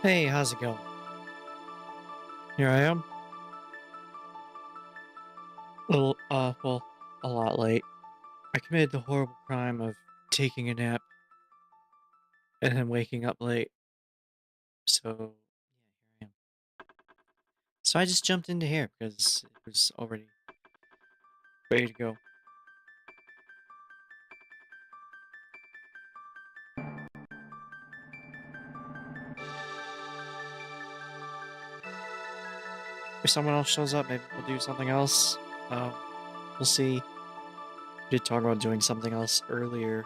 Hey, how's it going? Here I am. Well, a lot late. I committed the horrible crime of taking a nap and then waking up late. So, yeah, here I am. So I just jumped into here because it was already ready to go. If someone else shows up, maybe we'll do something else. We'll see. We did talk about doing something else earlier,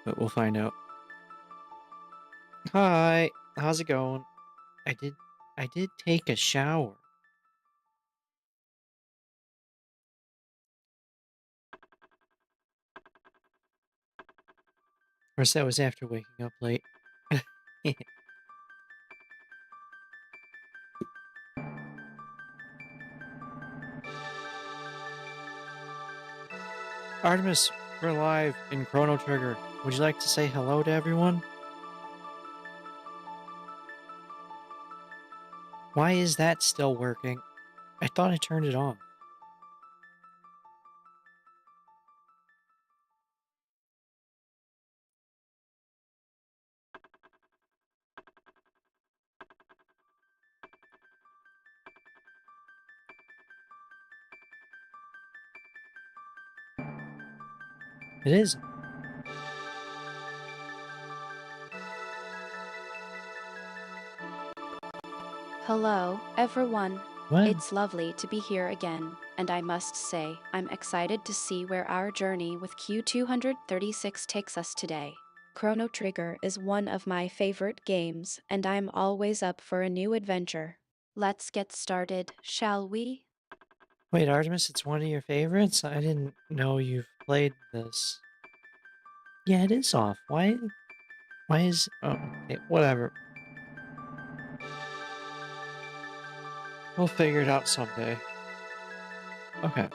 but we'll find out. Hi, how's it going? I did, I did take a shower. Of course, that was after waking up late. Artemis, we're live in Chrono Trigger. Would you like to say hello to everyone? Why is that still working? I thought I turned it on. It is. Hello, everyone. What? It's lovely to be here again, and I must say, I'm excited to see where our journey with Q236 takes us today. Chrono Trigger is one of my favorite games, and I'm always up for a new adventure. Let's get started, shall we? Wait, Artemis, it's one of your favorites? I didn't know you've played this. Yeah, it is off. Why? Why is... Oh, okay, whatever. We'll figure it out someday. Okay.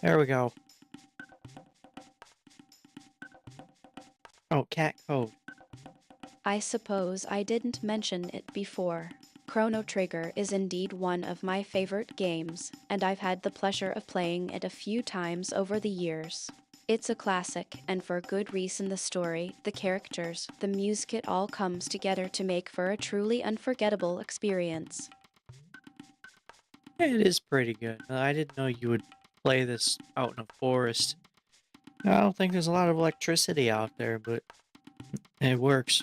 There we go. Oh, cat code. I suppose I didn't mention it before. Chrono Trigger is indeed one of my favorite games, and I've had the pleasure of playing it a few times over the years. It's a classic, and for good reason. The story, the characters, the music, it all comes together to make for a truly unforgettable experience. Yeah, it is pretty good. I didn't know you would play this out in a forest. I don't think there's a lot of electricity out there, but it works.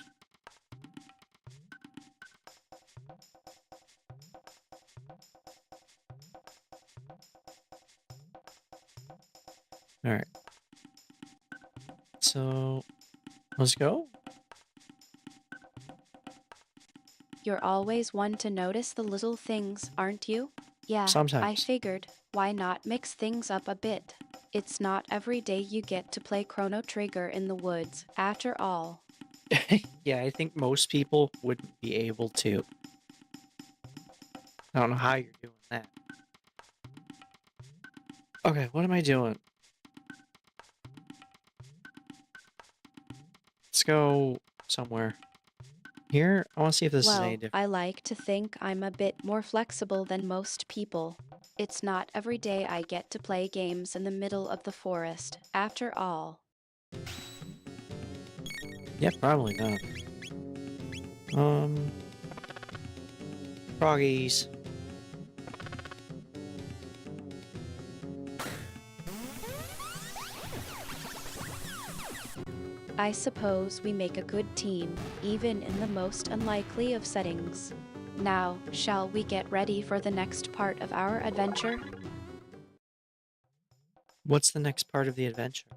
Alright, so let's go. You're always one to notice the little things, aren't you? Yeah, I Sometimes. figured, why not mix things up a bit? It's not every day you get to play Chrono Trigger in the woods, after all. Yeah, I think most people wouldn't be able to. I don't know how you're doing that. Okay, what am I doing? Let's go somewhere. Here, I want to see if this is any Well, different. I like to think I'm a bit more flexible than most people. It's not every day I get to play games in the middle of the forest, after all. Yeah, probably not. Um, froggies. I suppose we make a good team, even in the most unlikely of settings. Now, shall we get ready for the next part of our adventure? What's the next part of the adventure?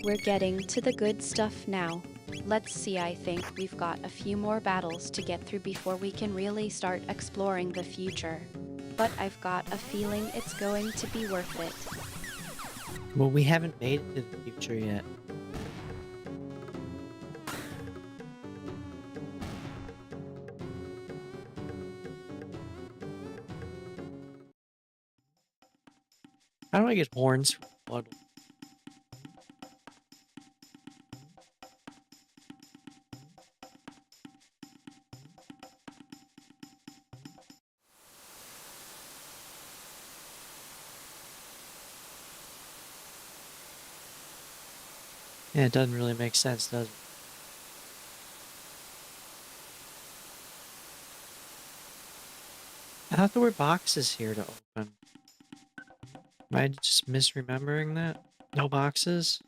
We're getting to the good stuff now. Let's see, I think we've got a few more battles to get through before we can really start exploring the future. But I've got a feeling it's going to be worth it. Well, we haven't made it to the future yet. How do I get horns from blood? Yeah, it doesn't really make sense, does it? I thought there were boxes here to open. Am I just misremembering that? No boxes?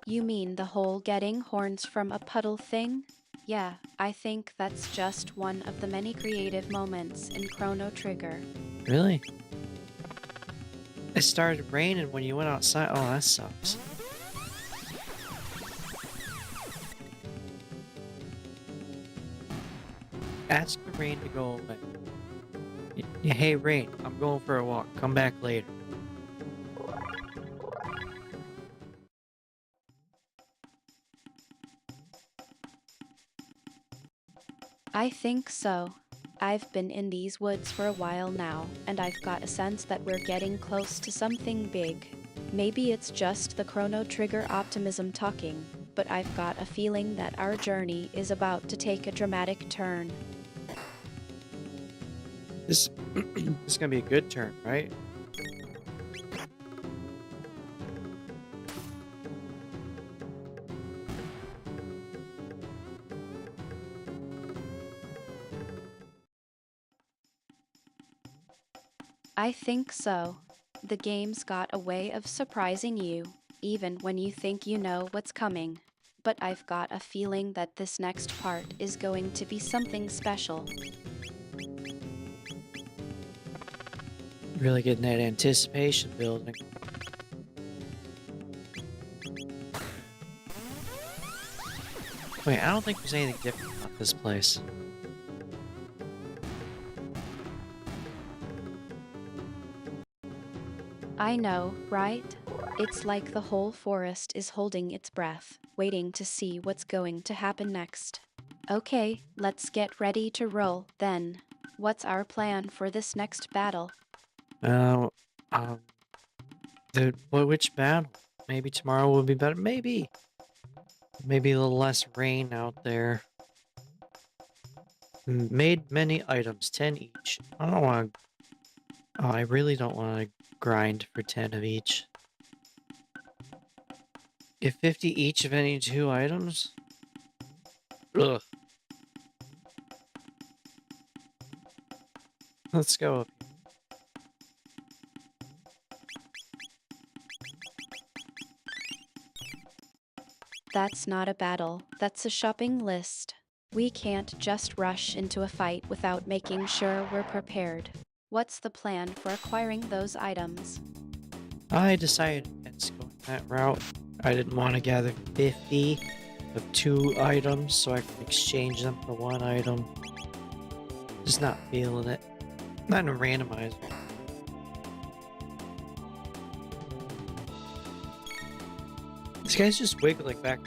You mean the whole getting horns from a puddle thing? Yeah, I think that's just one of the many creative moments in Chrono Trigger. Really? It started raining when you went outside. Oh, that sucks. Ask the rain to go away. Hey, rain, I'm going for a walk. Come back later. I think so. I've been in these woods for a while now, and I've got a sense that we're getting close to something big. Maybe it's just the Chrono Trigger optimism talking, but I've got a feeling that our journey is about to take a dramatic turn. This, this is gonna be a good turn, right? I think so. The game's got a way of surprising you, even when you think you know what's coming. But I've got a feeling that this next part is going to be something special. Really getting that anticipation building. Wait, I don't think there's anything different about this place. I know, right? It's like the whole forest is holding its breath, waiting to see what's going to happen next. Okay, let's get ready to roll then. What's our plan for this next battle? Uh, um, which battle? Maybe tomorrow will be better. Maybe. Maybe a little less rain out there. Made many items, 10 each. I don't want to. Oh, I really don't want to grind for 10 of each. Get 50 each of any two items? Ugh. Let's go up. That's not a battle, that's a shopping list. We can't just rush into a fight without making sure we're prepared. What's the plan for acquiring those items? I decided against going that route. I didn't want to gather 50 of two items so I can exchange them for one item. Just not feeling it. Not in a randomizer. This guy's just wiggling back.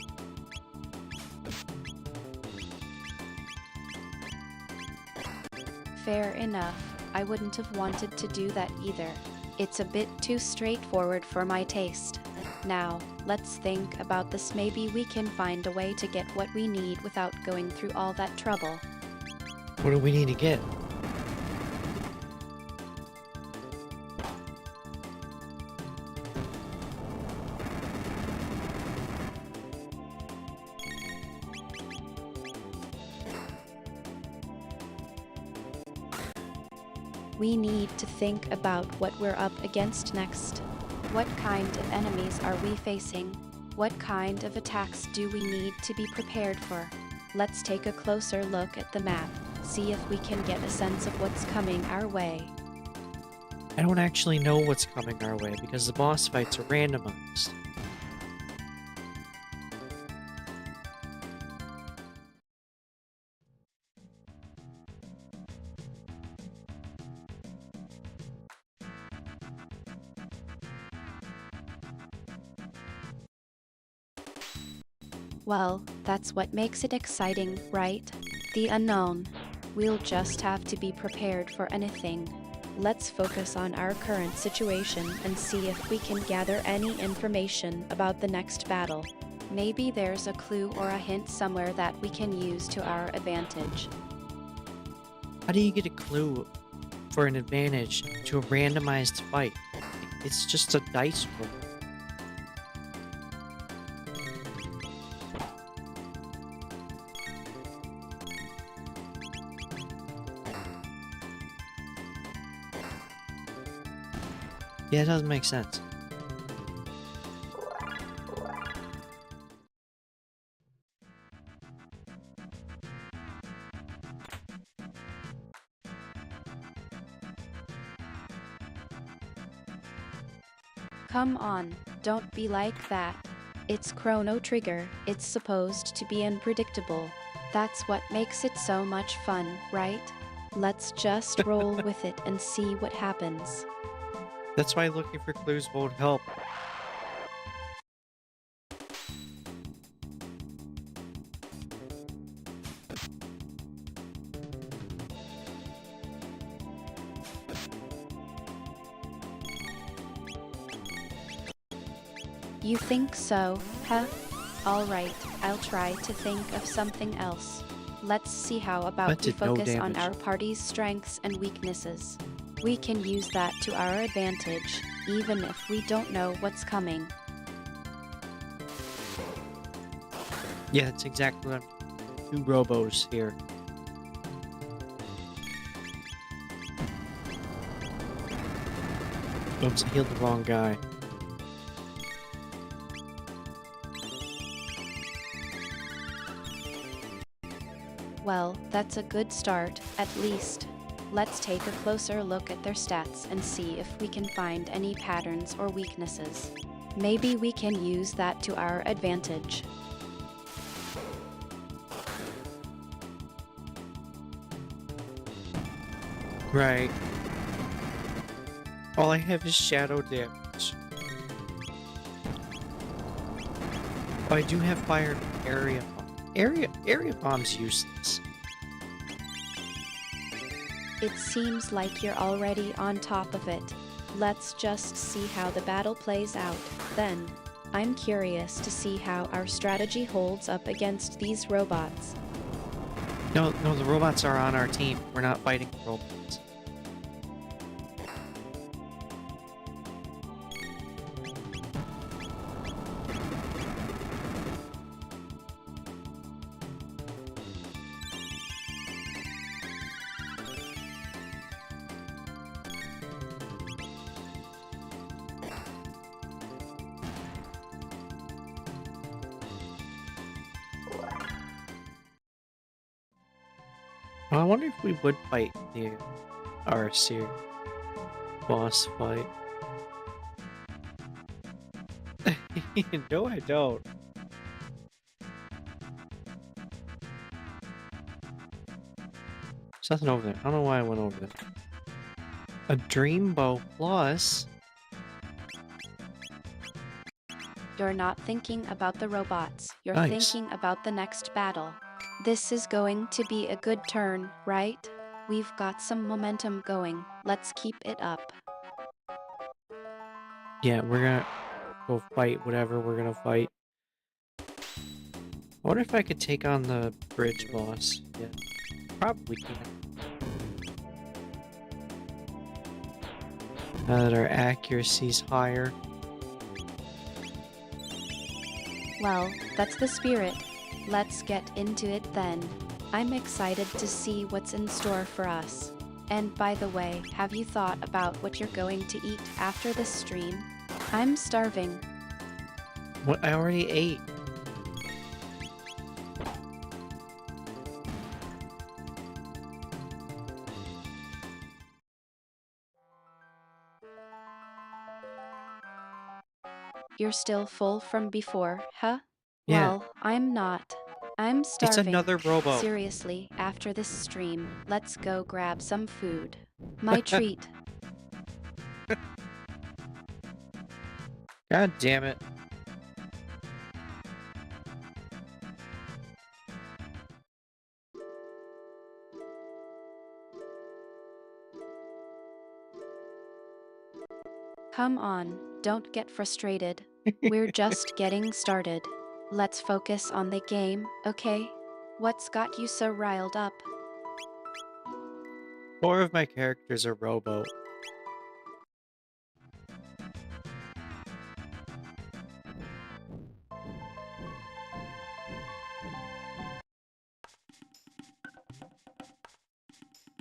Fair enough, I wouldn't have wanted to do that either. It's a bit too straightforward for my taste. Now, let's think about this. Maybe we can find a way to get what we need without going through all that trouble. What do we need to get? We need to think about what we're up against next. What kind of enemies are we facing? What kind of attacks do we need to be prepared for? Let's take a closer look at the map, see if we can get a sense of what's coming our way. I don't actually know what's coming our way because the boss fights are randomized. Well, that's what makes it exciting, right? The unknown. We'll just have to be prepared for anything. Let's focus on our current situation and see if we can gather any information about the next battle. Maybe there's a clue or a hint somewhere that we can use to our advantage. How do you get a clue for an advantage to a randomized fight? It's just a dice roll. Yeah, it doesn't make sense. Come on, don't be like that. It's Chrono Trigger, it's supposed to be unpredictable. That's what makes it so much fun, right? Let's just roll with it and see what happens. That's why looking for clues won't help. You think so, huh? Alright, I'll try to think of something else. Let's see how That about we did no focus on damage. our party's strengths and weaknesses. We can use that to our advantage, even if we don't know what's coming. Yeah, that's exactly what I'm... 2 robos here. Oops, I healed the wrong guy. Well, that's a good start, at least. Let's take a closer look at their stats and see if we can find any patterns or weaknesses. Maybe we can use that to our advantage. Right. All I have is shadow damage. Oh, I do have fire area bomb. Area bomb's useless. It seems like you're already on top of it. Let's just see how the battle plays out, then. I'm curious to see how our strategy holds up against these robots. No, the robots are on our team. We're not fighting the robots. I wonder if we would fight the RC boss fight. No, I don't. There's nothing over there. I don't know why I went over there. A dream bow plus. You're not thinking about the robots, you're Nice. thinking about the next battle. This is going to be a good turn, right? We've got some momentum going, let's keep it up. Yeah, we're gonna go fight whatever we're gonna fight. I wonder if I could take on the bridge boss. Yeah, probably can. Now that our accuracy's higher. Well, that's the spirit. Let's get into it then. I'm excited to see what's in store for us. And by the way, have you thought about what you're going to eat after this stream? I'm starving. What? I already ate. You're still full from before, huh? Yeah, Well, I'm not. I'm it's starving. another robo. Seriously, after this stream, let's go grab some food. My treat. God damn it. Come on, don't get frustrated. We're just getting started. Let's focus on the game, okay? What's got you so riled up? 4 of my characters are Robo.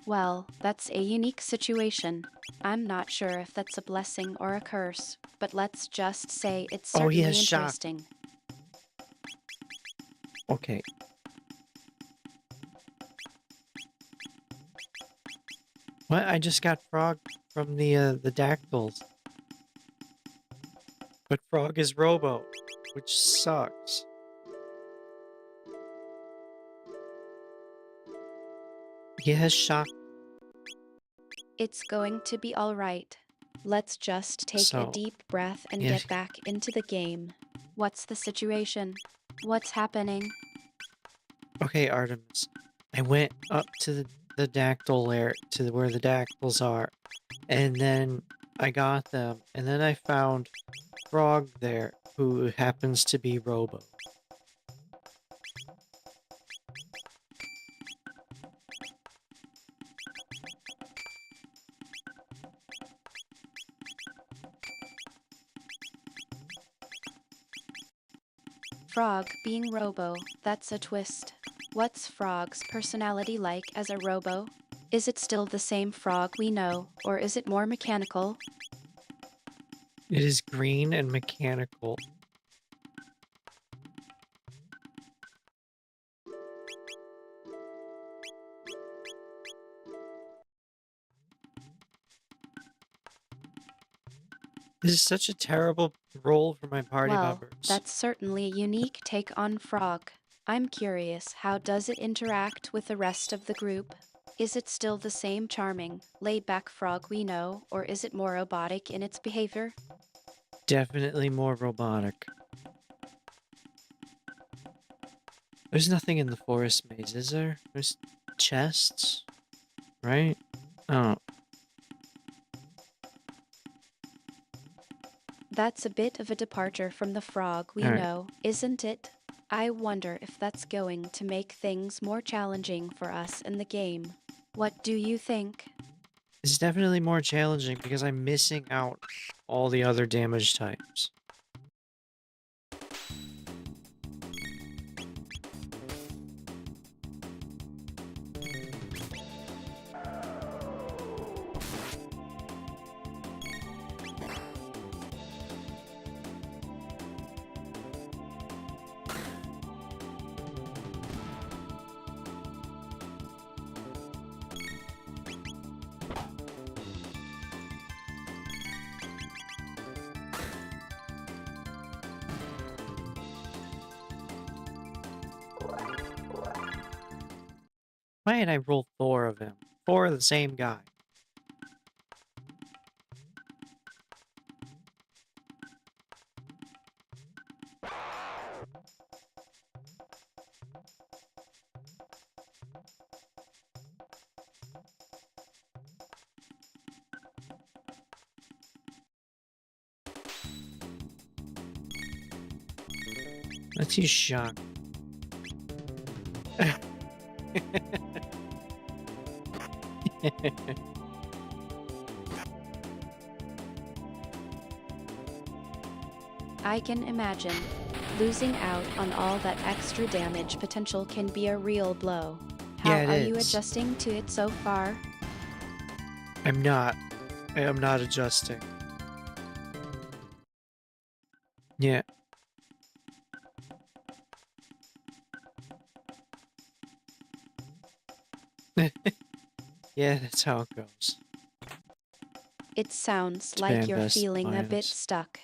Well, that's a unique situation. I'm not sure if that's a blessing or a curse, but let's just say it's Oh, he has certainly shock. interesting. Okay. What? I just got Frog from the Dactyls. But Frog is Robo, which sucks. He has shock, It's going to be all right. Let's just take a so deep breath and yeah. get back into the game. What's the situation? What's happening? Okay, Artemis. I went up to the Dactyl lair, to where the Dactyls are, and then I got them, and then I found Frog there, who happens to be Robo. Frog being Robo, that's a twist. What's Frog's personality like as a Robo? Is it still the same Frog we know, or is it more mechanical? It is green and mechanical. This is such a terrible role for my party Well, members. that's certainly a unique take on Frog. I'm curious, how does it interact with the rest of the group? Is it still the same charming, laid-back Frog we know, or is it more robotic in its behavior? Definitely more robotic. There's nothing in the forest maze, is there? There's chests, right? Oh, That's a bit of a departure from the Frog we alright. know, isn't it? I wonder if that's going to make things more challenging for us in the game. What do you think? It's definitely more challenging because I'm missing out all the other damage types. Why did I roll 4 of him? 4 of the same guy. Let's use shock. I can imagine. Losing out on all that extra damage potential can be a real blow. How Yeah, it are you is. adjusting to it so far? I'm not. I am not adjusting. Yeah. Yeah, that's how it goes. It sounds like Spam you're vest feeling a bit minus. stuck.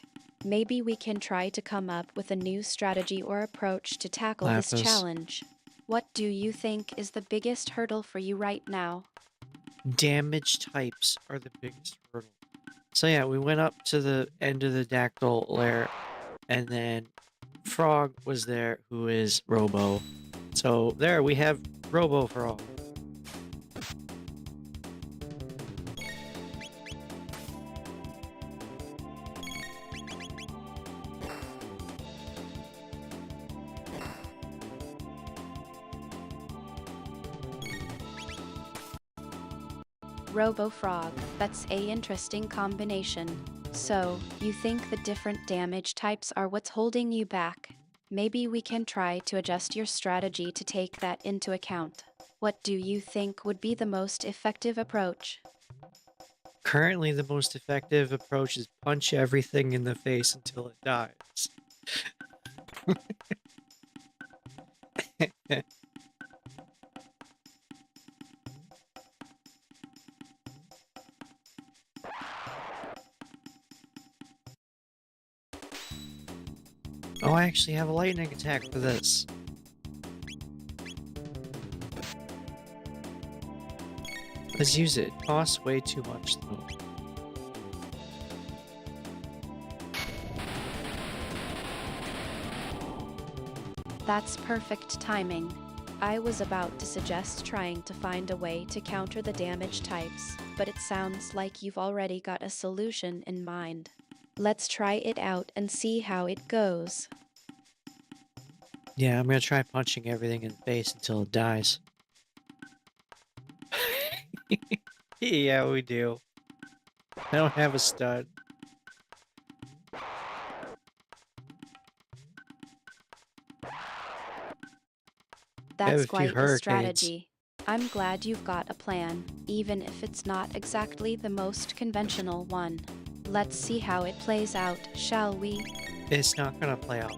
Maybe we can try to come up with a new strategy or approach to tackle this Lapis. challenge. What do you think is the biggest hurdle for you right now? Damage types are the biggest hurdle. So yeah, we went up to the end of the Dactyl lair, and then Frog was there, who is Robo. So there, we have Robo Frog. Robo-Frog, that's a interesting combination. So, you think the different damage types are what's holding you back? Maybe we can try to adjust your strategy to take that into account. What do you think would be the most effective approach? Currently, the most effective approach is punch everything in the face until it dies. Oh, I actually have a lightning attack for this. Let's use it. It costs way too much, though. That's perfect timing. I was about to suggest trying to find a way to counter the damage types, but it sounds like you've already got a solution in mind. Let's try it out and see how it goes. Yeah, I'm gonna try punching everything in the face until it dies. Yeah, we do. I don't have a stud. I have That's a few quite a hurricanes. strategy. I'm glad you've got a plan, even if it's not exactly the most conventional one. Let's see how it plays out, shall we? It's not gonna play out.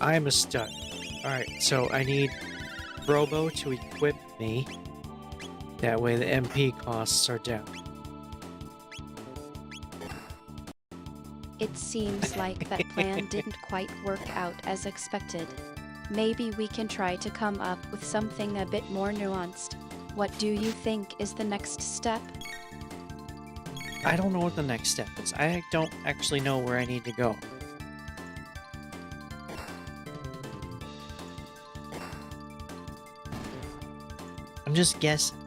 I'm a stud. Alright, so I need Robo to equip me. That way the MP costs are down. It seems like that plan didn't quite work out as expected. Maybe we can try to come up with something a bit more nuanced. What do you think is the next step? I don't know what the next step is. I don't actually know where I need to go. I'm just guessing.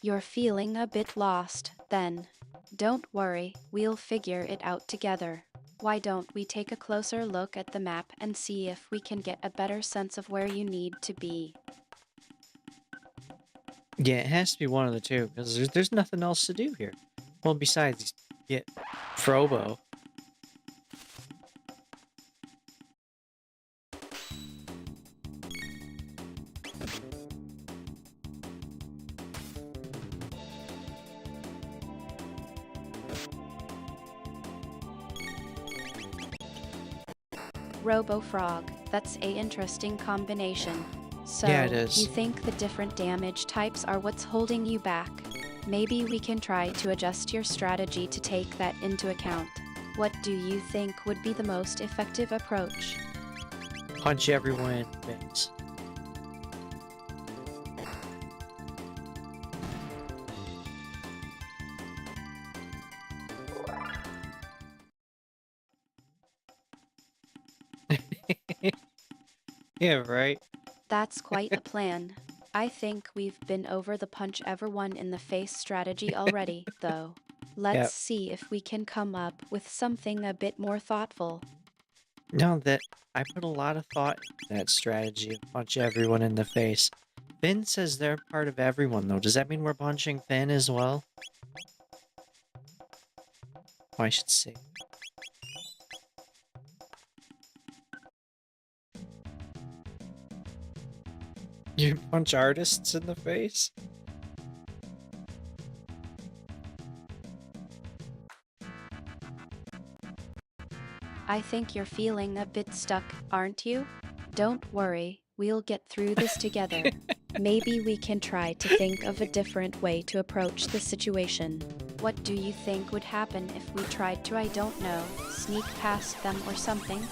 You're feeling a bit lost, then. Don't worry, we'll figure it out together. Why don't we take a closer look at the map and see if we can get a better sense of where you need to be? Yeah, it has to be one of the two, because there's nothing else to do here. Well, besides get Frobo. Robo-Frog, that's a interesting combination. Yeah, it So, you is. think the different damage types are what's holding you back? Maybe we can try to adjust your strategy to take that into account. What do you think would be the most effective approach? Punch everyone in the face. Yeah, right? That's quite a plan. I think we've been over the punch everyone in the face strategy already, though. Let's Yeah. see if we can come up with something a bit more thoughtful. No, that I put a lot of thought into that strategy of punch everyone in the face. Finn says they're part of everyone, though. Does that mean we're punching Finn as well? Oh, I should say. You punch artists in the face? I think you're feeling a bit stuck, aren't you? Don't worry, we'll get through this together. Maybe we can try to think of a different way to approach the situation. What do you think would happen if we tried to, I don't know, sneak past them or something?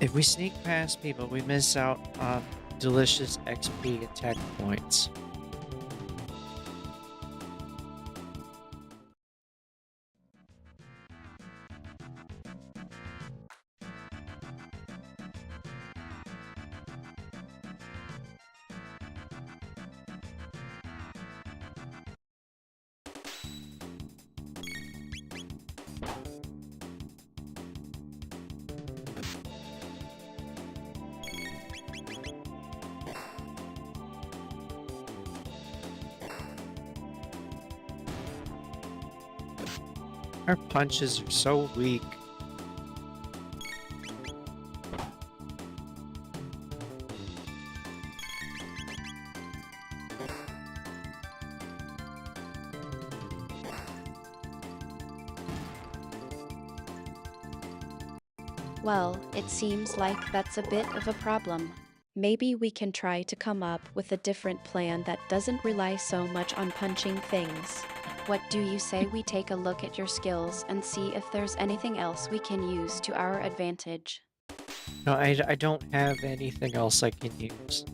If we sneak past people, we miss out on delicious XP and tech points. Our punches are so weak. Well, it seems like that's a bit of a problem. Maybe we can try to come up with a different plan that doesn't rely so much on punching things. What do you say we take a look at your skills and see if there's anything else we can use to our advantage? No, I don't have anything else I can use.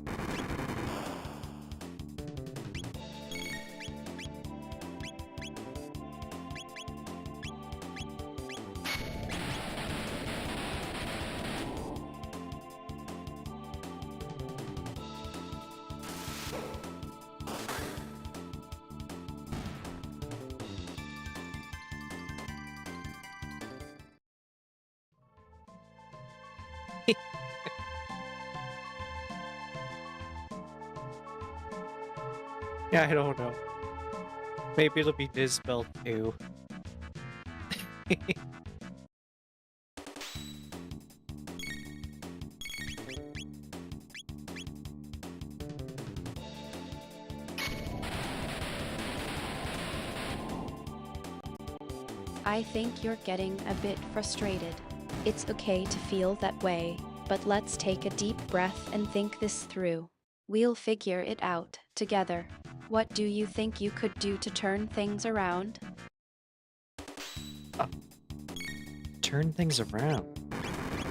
Yeah, I don't know. Maybe it'll be Nisbel too. I think you're getting a bit frustrated. It's okay to feel that way, but let's take a deep breath and think this through. We'll figure it out together. What do you think you could do to turn things around? Turn things around.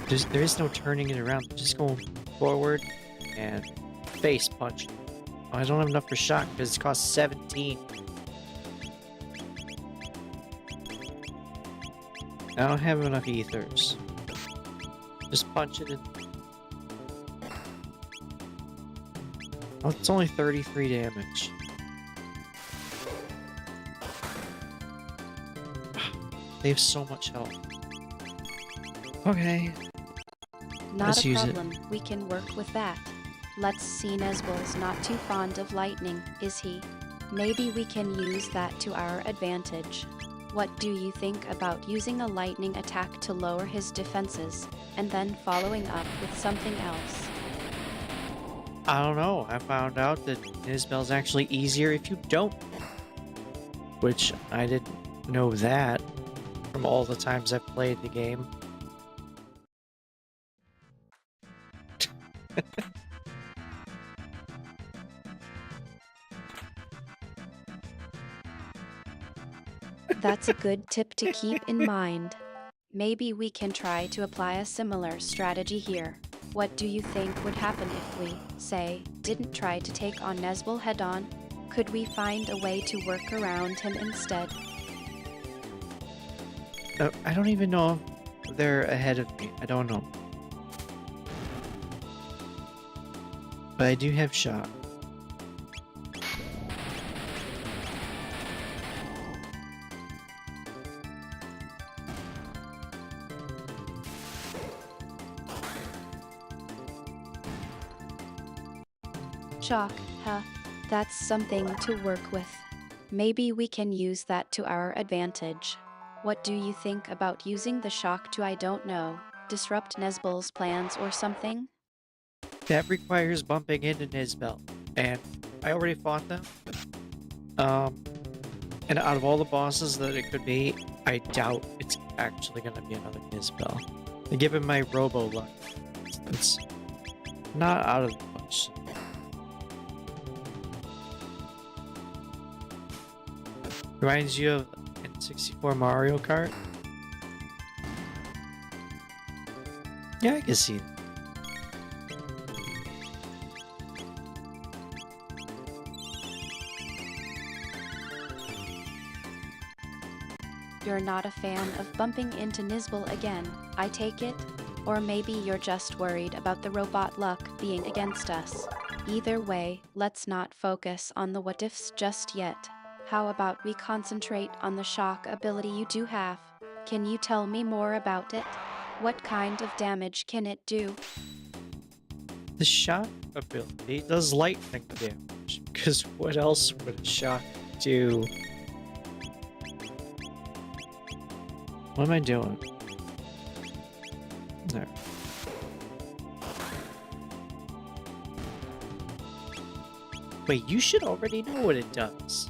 There is no turning it around. Just going forward and face punch. Oh, I don't have enough for shock because it costs 17. I don't have enough ethers. Just punch it in. Oh, it's only 33 damage. They have so much health. Okay. Not Let's a use it. problem, we can work with that. Let's see, Nesble's not too fond of lightning, is he? Maybe we can use that to our advantage. What do you think about using a lightning attack to lower his defenses, and then following up with something else? I don't know. I found out that Nisbel's actually easier if you don't. Which I didn't know that from all the times I've played the game. That's a good tip to keep in mind. Maybe we can try to apply a similar strategy here. What do you think would happen if we, say, didn't try to take on Nesbel head-on? Could we find a way to work around him instead? I don't even know if they're ahead of me. I don't know. But I do have shock. Shock, huh? That's something to work with. Maybe we can use that to our advantage. What do you think about using the shock to, I don't know, disrupt Nesbel's plans or something? That requires bumping into Nisbel. And I already fought them. And out of all the bosses that it could be, I doubt it's actually going to be another Nisbel. And given my robo luck, it's not out of the question. Reminds you of N64 Mario Kart? Yeah, I can see that. You're not a fan of bumping into Nisbel again, I take it? Or maybe you're just worried about the robot luck being against us. Either way, let's not focus on the what-ifs just yet. How about we concentrate on the shock ability you do have? Can you tell me more about it? What kind of damage can it do? The shock ability does lightning damage, because what else would a shock do? What am I doing? There. Wait, you should already know what it does.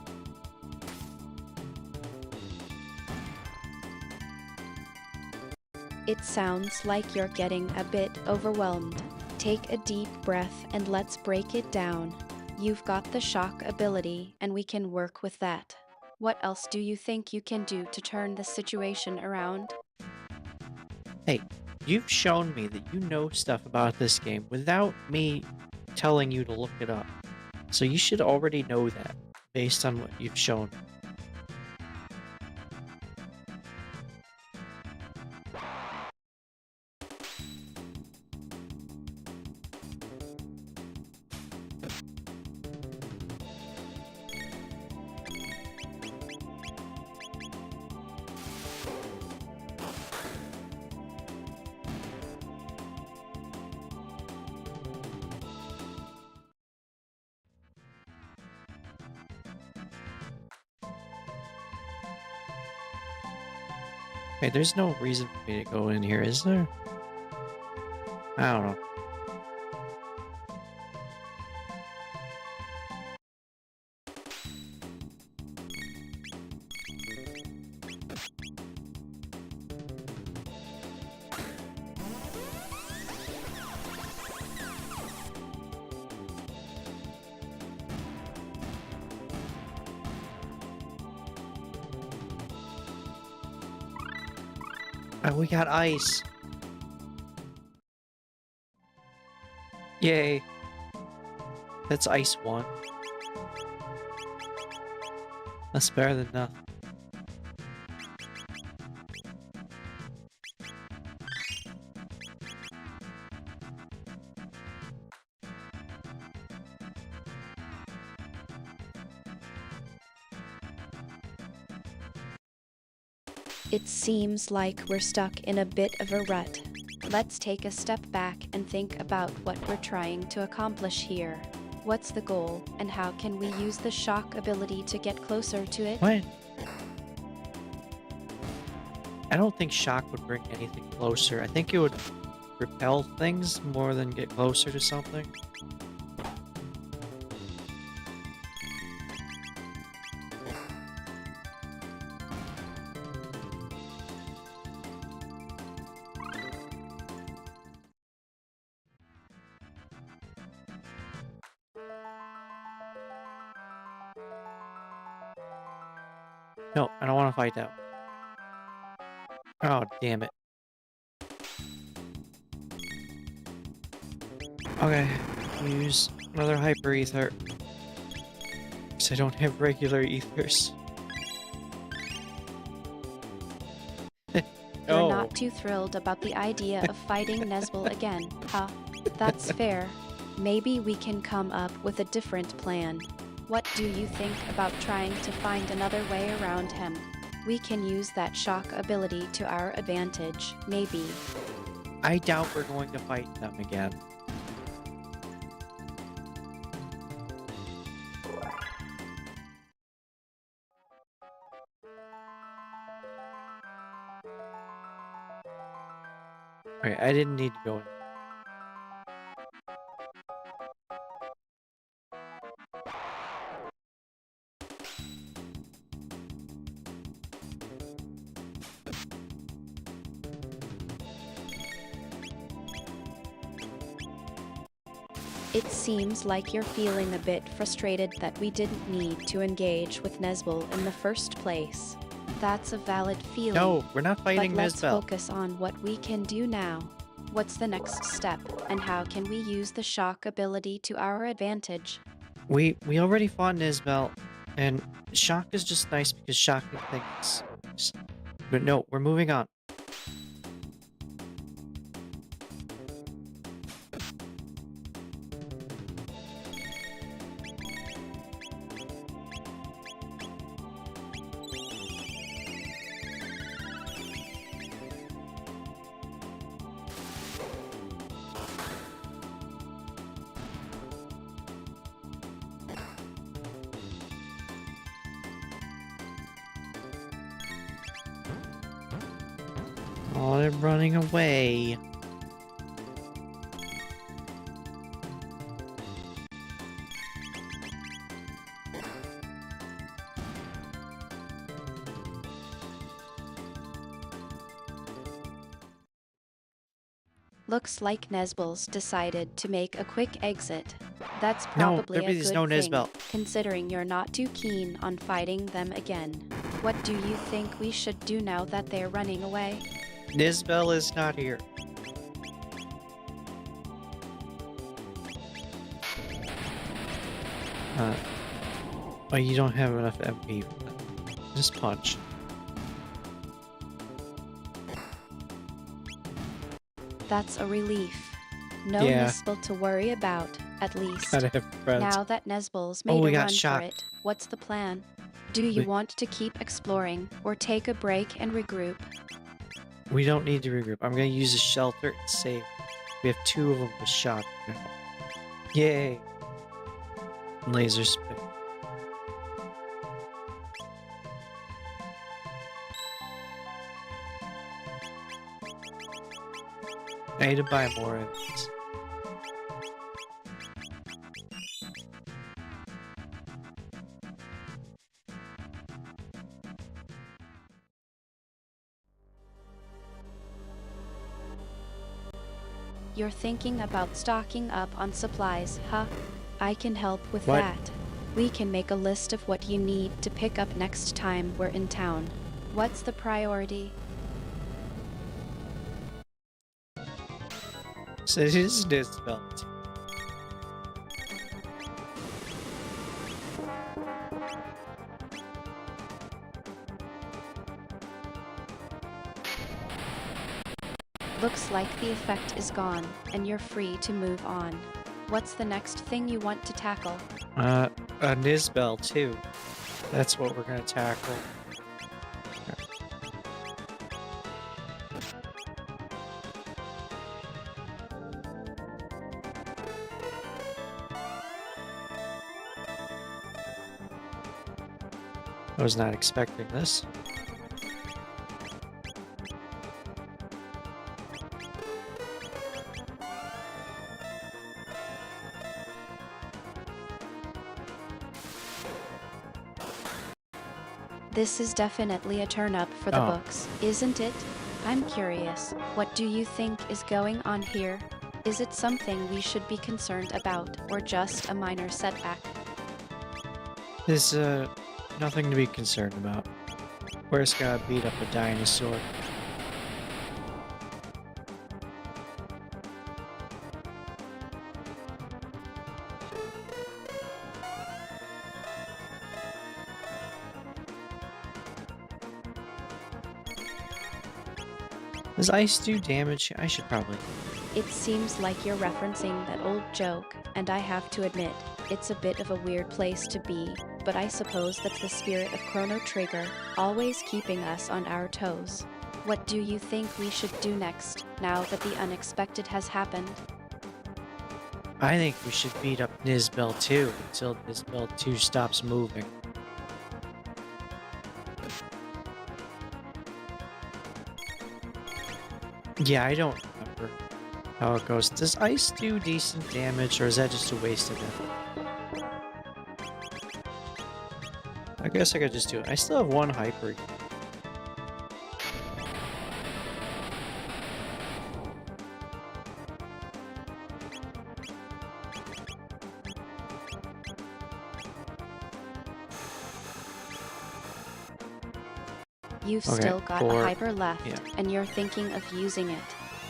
It sounds like you're getting a bit overwhelmed. Take a deep breath and let's break it down. You've got the shock ability, and we can work with that. What else do you think you can do to turn the situation around? Hey, you've shown me that you know stuff about this game without me telling you to look it up. So you should already know that based on what you've shown. Okay, there's no reason for me to go in here, is there? I don't know. Oh, we got ice. Yay. That's ice 1. That's better than nothing. It seems like we're stuck in a bit of a rut. Let's take a step back and think about what we're trying to accomplish here. What's the goal, and how can we use the shock ability to get closer to it? What? I don't think shock would bring anything closer. I think it would repel things more than get closer to something. No, I don't want to fight that one. Oh, damn it. Okay, use another hyper ether. Because I don't have regular ethers. You're Oh, not too thrilled about the idea of fighting Nesbel again, huh? That's fair. Maybe we can come up with a different plan. What do you think about trying to find another way around him? We can use that shock ability to our advantage, maybe. I doubt we're going to fight them again. Okay, I didn't need to go in. It seems like you're feeling a bit frustrated that we didn't need to engage with Nesbel in the first place. That's a valid feeling. No, we're not But fighting let's Mizbel. focus on what we can do now. What's the next step, and how can we use the shock ability to our advantage? We already fought Nisbel, and shock is just nice because shocking things. But no, we're moving on. Oh, they're running away. Looks like Nesbels decided to make a quick exit. That's No, probably a there's good no thing, Nisbel. considering you're not too keen on fighting them again. What do you think we should do now that they're running away? Nisbel is not here. Oh, you don't have enough MP. Just punch. That's a relief. No Yeah. Nesbel to worry about, at least. Gotta have friends. Now that Nesbel's Oh, made we a got run for shot. it, what's the plan? Do you We- want to keep exploring, or take a break and regroup? We don't need to regroup. I'm gonna use a shelter and save. We have 2 of them with shot now. Yay! Laser spin. I need to buy more of these. You're thinking about stocking up on supplies, huh? I can help with What? that. We can make a list of what you need to pick up next time we're in town. What's the priority? So it is Nisbel. Looks like the effect is gone, and you're free to move on. What's the next thing you want to tackle? Nisbel too. That's what we're gonna tackle. I was not expecting this. This is definitely a turn up for the Oh. books, isn't it? I'm curious, what do you think is going on here? Is it something we should be concerned about, or just a minor setback? There's nothing to be concerned about. We're just gonna beat up a dinosaur. Does ice do damage? I should probably. It seems like you're referencing that old joke, and I have to admit, it's a bit of a weird place to be, but I suppose that's the spirit of Chrono Trigger, always keeping us on our toes. What do you think we should do next, now that the unexpected has happened? I think we should beat up Nisbel 2 until Nisbel 2 stops moving. Yeah, I don't remember how it goes. Does ice do decent damage, or is that just a waste of it? I guess I could just do it. I still have 1 hyper. You've Okay, still got 4, a hyper left, yeah. and you're thinking of using it.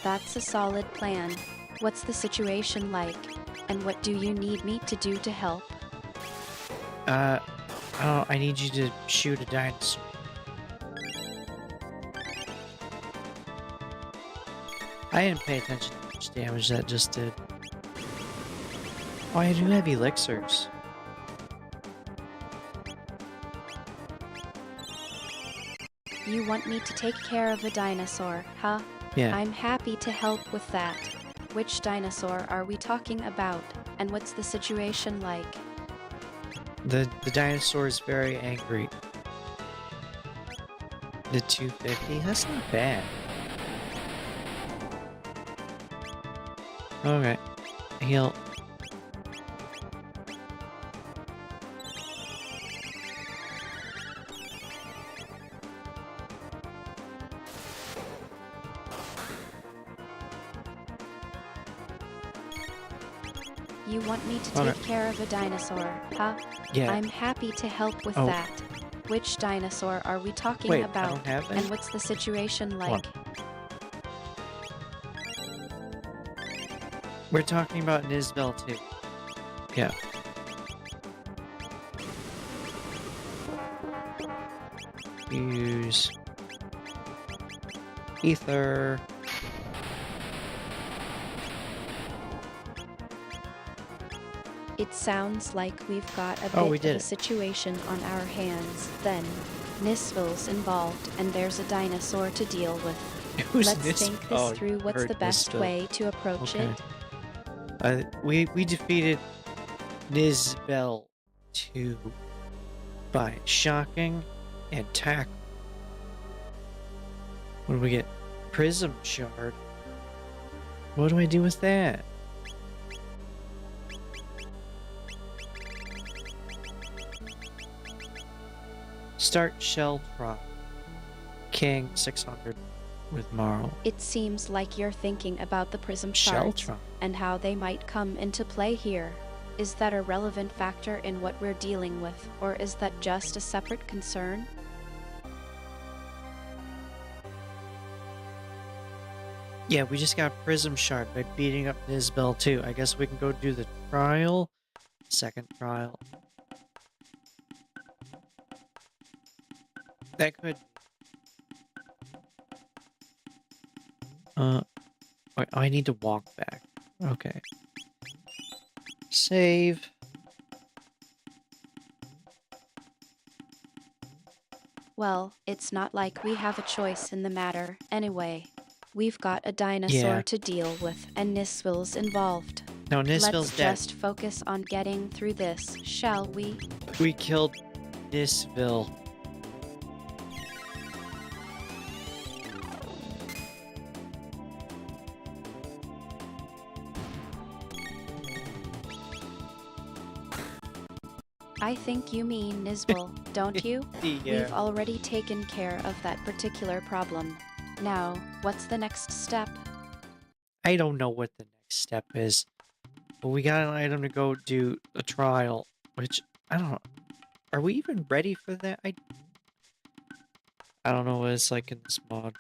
That's a solid plan. What's the situation like? And what do you need me to do to help? Oh, I need you to shoot a dinosaur. I didn't pay attention to how much damage that just did. Oh, I do have elixirs. You want me to take care of a dinosaur, huh? Yeah. I'm happy to help with that. Which dinosaur are we talking about? And what's the situation like? The dinosaur is very angry. The 250? That's not bad. Okay. Heal. You want me to Okay. take care of a dinosaur, huh? Yeah. I'm happy to help with Oh, that. Which dinosaur are we talking wait. I about? don't have any? And what's the situation Hold like? on. We're talking about Nisbel too. Yeah. Use ether. It sounds like we've got a Oh, we bit of did a it. situation on our hands then. Nisville's involved and there's a dinosaur to deal with. Who's Let's Nis? think this Oh, through. I What's heard the best Nisbel. way to approach it? Okay. We defeated Nisbel 2 by shocking and tackle. When we get Prism Shard, what do I do with that? Start Shell Trot. King 600 with Marl. It seems like you're thinking about the prism Shell shards Trot. and how they might come into play here. Is that a relevant factor in what we're dealing with, or is that just a separate concern? Yeah, we just got Prism Shard by beating up Nisbel 2. I guess we can go do the trial. Second trial. That could. Wait, I need to walk back. Okay. Save. Well, it's not like we have a choice in the matter, anyway. We've got a dinosaur Yeah. to deal with, and Nisville's involved. No, Nisbel's Let's dead. just focus on getting through this, shall we? We killed Nisville. I think you mean Nisville, don't you? Yeah. We've already taken care of that particular problem. Now, what's the next step? I don't know what the next step is. But we got an item to go do a trial, which I don't know. Are we even ready for that? I don't know what it's like in this mod.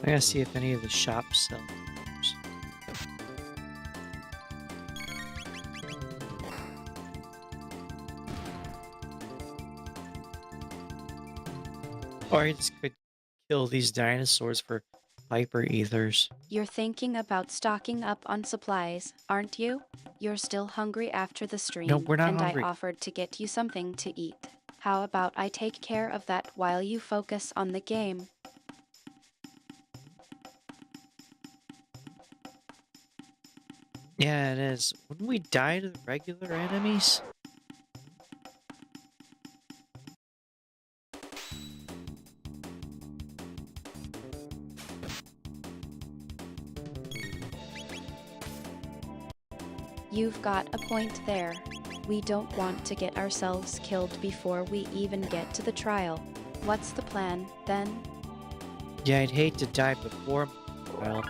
I gotta see if any of the shops sell items. Or I just could kill these dinosaurs for hyper ethers. You're thinking about stocking up on supplies, aren't you? You're still hungry after the No, stream, we're not and I hungry. offered to get you something to eat. How about I take care of that while you focus on the game? Yeah, it is. Wouldn't we die to the regular enemies? You've got a point there. We don't want to get ourselves killed before we even get to the trial. What's the plan, then? Yeah, I'd hate to die before my trial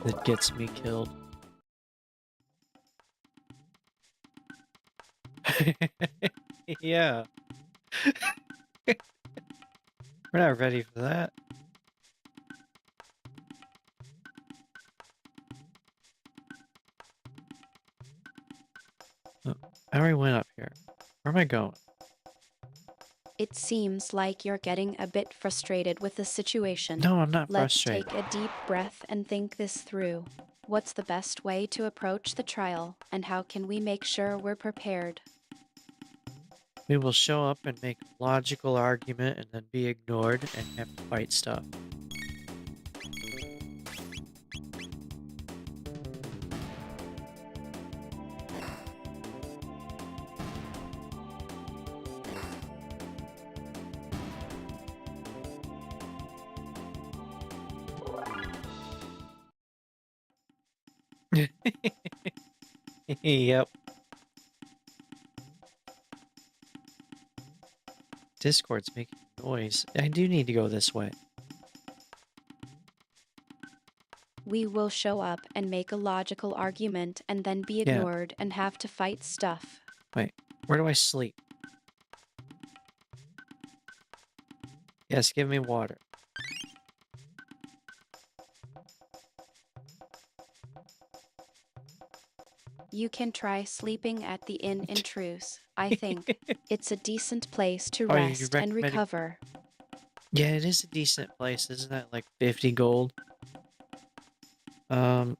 that gets me killed. Yeah. We're not ready for that. Oh, I already went up here. Where am I going? It seems like you're getting a bit frustrated with the situation. No, I'm not Let's frustrated. take a deep breath and think this through. What's the best way to approach the trial, and how can we make sure we're prepared? We will show up and make a logical argument and then be ignored and have to fight stuff. Yep. Discord's making noise. I do need to go this way. We will show up and make a logical argument and then be Yeah. ignored and have to fight stuff. Wait, where do I sleep? Yes, give me water. You can try sleeping at the inn in Truce. I think it's a decent place to Oh, you rest and recommended? recover. Yeah, it is a decent place. Isn't that like 50 gold? Um.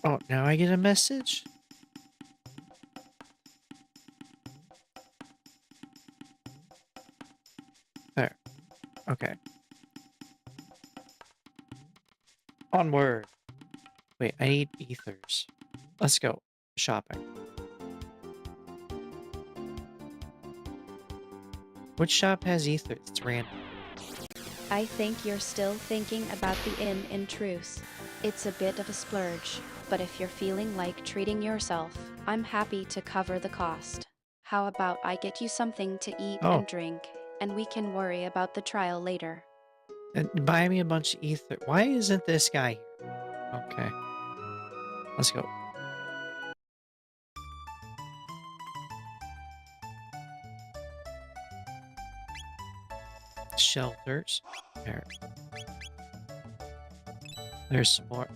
Oh, now I get a message? There. Okay. Onward. Wait, I need ethers. Let's go. Shopping. Which shop has ethers? It's random. I think you're still thinking about the inn in Truce. It's a bit of a splurge, but if you're feeling like treating yourself, I'm happy to cover the cost. How about I get you something to eat Oh, and drink, and we can worry about the trial later? and buy me a bunch of ether. Why isn't this guy here? Okay. Let's go. Shelters. There. There's some more.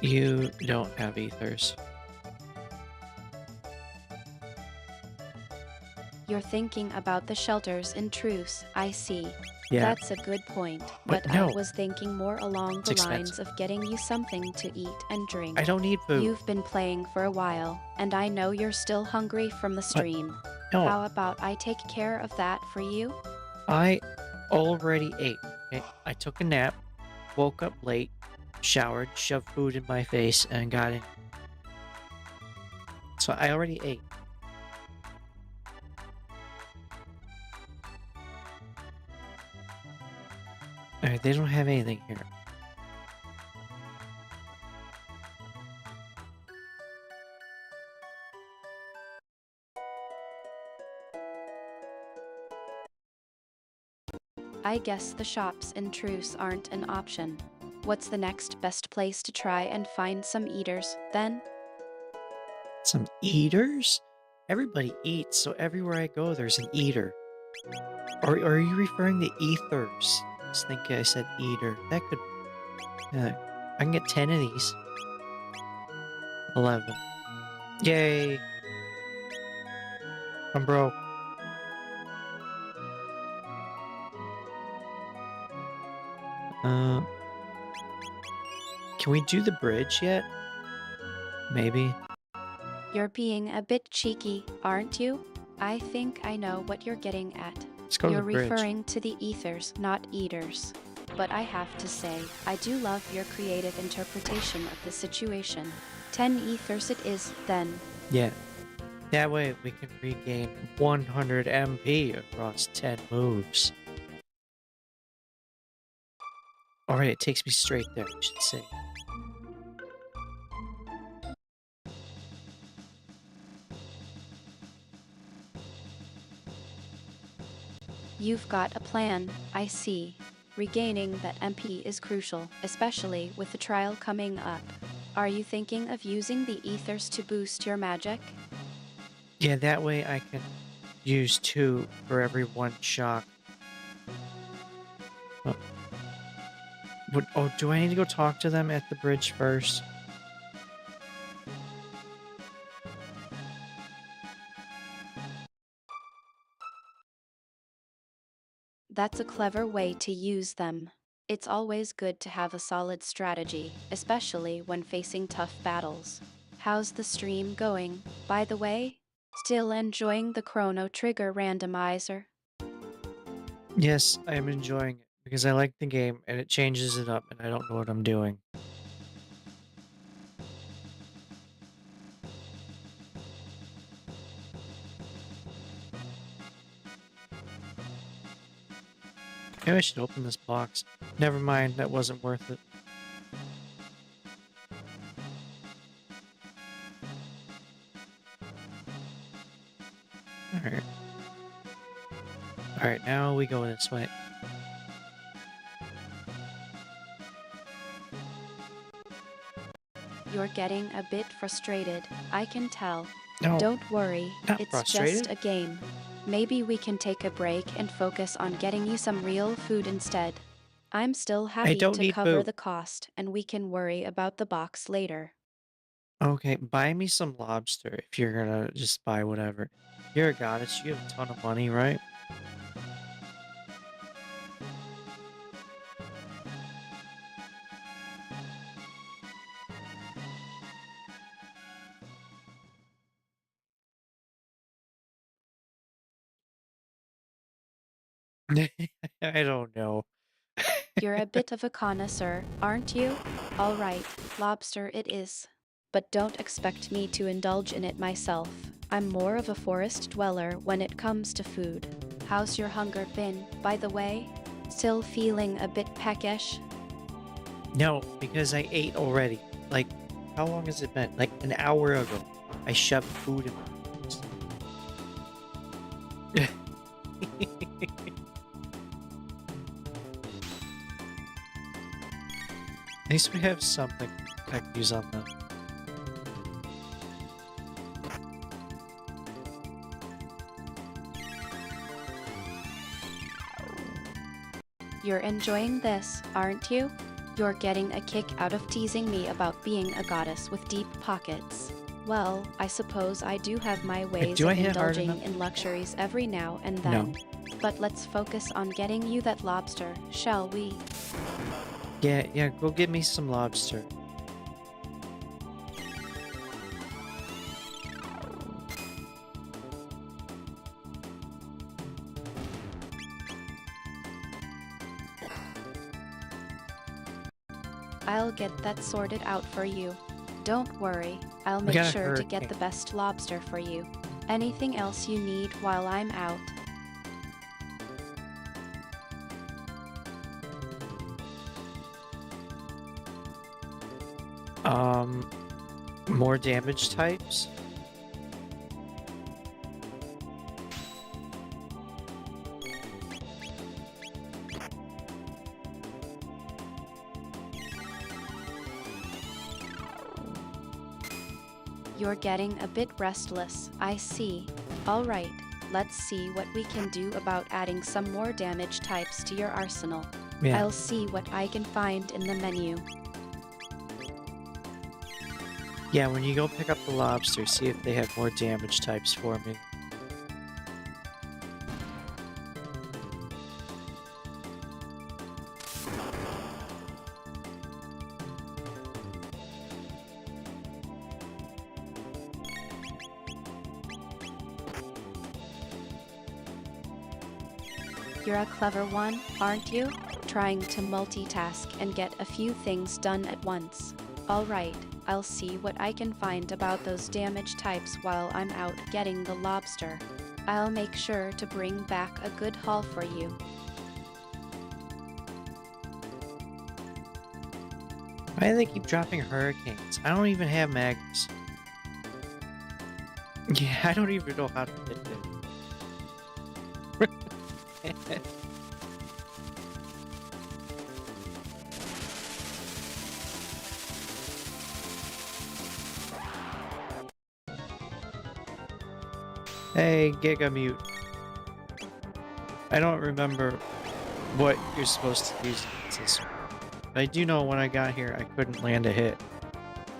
You don't have ethers. You're thinking about the shelters in Truce, I see. Yeah, That's a good point, but but I no, was thinking more along it's the lines expensive. of getting you something to eat and drink. I don't need food. You've been playing for a while, and I know you're still hungry from the But stream. no, How about I take care of that for you? I already ate. Okay? I took a nap, woke up late, showered, shoved food in my face, and got in. So I already ate. Alright, they don't have anything here. I guess the shops in Truce aren't an option. What's the next best place to try and find some eaters, then? Some eaters? Everybody eats, so everywhere I go, there's an eater. Or are you referring to ethers? I was thinking I said eater. That could... I can get 10 of these. 11. Yay! I'm broke. Uh, can we do the bridge yet? Maybe. You're being a bit cheeky, aren't you? I think I know what you're getting at. Let's go to You're the bridge. referring to the ethers, not eaters. But I have to say, I do love your creative interpretation of the situation. 10 ethers it is, then. Yeah. That way we can regain 100 MP across 10 moves. Alright, it takes me straight there, I should say. You've got a plan, I see. Regaining that MP is crucial, especially with the trial coming up. Are you thinking of using the ethers to boost your magic? Yeah, that way I can use 2 for every 1 shock. Oh. Oh, do I need to go talk to them at the bridge first? That's a clever way to use them. It's always good to have a solid strategy, especially when facing tough battles. How's the stream going, by the way? Still enjoying the Chrono Trigger randomizer? Yes, I am enjoying it because I like the game and it changes it up and I don't know what I'm doing. Maybe I should open this box. Never mind, that wasn't worth it. Alright. Alright, now we go this way. You're getting a bit frustrated, I can tell. No, Don't worry, not it's just frustrated. a game. Maybe we can take a break and focus on getting you some real food instead. I'm still I happy don't to need cover food. the cost, and we can worry about the box later. Okay, buy me some lobster if you're gonna just buy whatever. You're a goddess, you have a ton of money, right? I don't know. You're a bit of a connoisseur, aren't you? All right, lobster it is. But don't expect me to indulge in it myself. I'm more of a forest dweller when it comes to food. How's your hunger been, by the way? Still feeling a bit peckish? No, because I ate already. Like, how long has it been? Like an hour ago. I shoved food in my face. At least we have something I can use on them. You're enjoying this, aren't you? You're getting a kick out of teasing me about being a goddess with deep pockets. Well, I suppose I do have my ways Do I of hit hard indulging enough? in luxuries every now and No. then. But let's focus on getting you that lobster, shall we? Yeah, go get me some lobster. I'll get that sorted out for you. Don't worry, I'll We make got a sure to get hurricane. the best lobster for you. Anything else you need while I'm out? Um, more damage types? You're getting a bit restless, I see. Alright, let's see what we can do about adding some more damage types to your arsenal. Yeah. I'll see what I can find in the menu. Yeah, when you go pick up the lobster, see if they have more damage types for me. You're a clever one, aren't you? Trying to multitask and get a few things done at once. Alright, I'll see what I can find about those damage types while I'm out getting the lobster. I'll make sure to bring back a good haul for you. Why do they keep dropping hurricanes? I don't even have magnets. Yeah, I don't even know how to get there. Hey, Gigamute. I don't remember what you're supposed to use this. I do know when I got here, I couldn't land a hit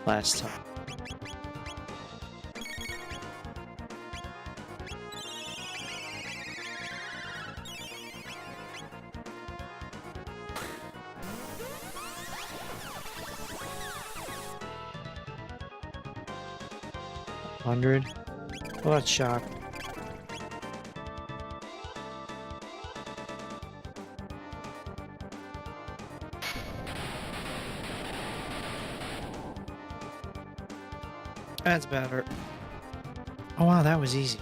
last time. $100. Well, that's shock. That's better. Oh wow, that was easy.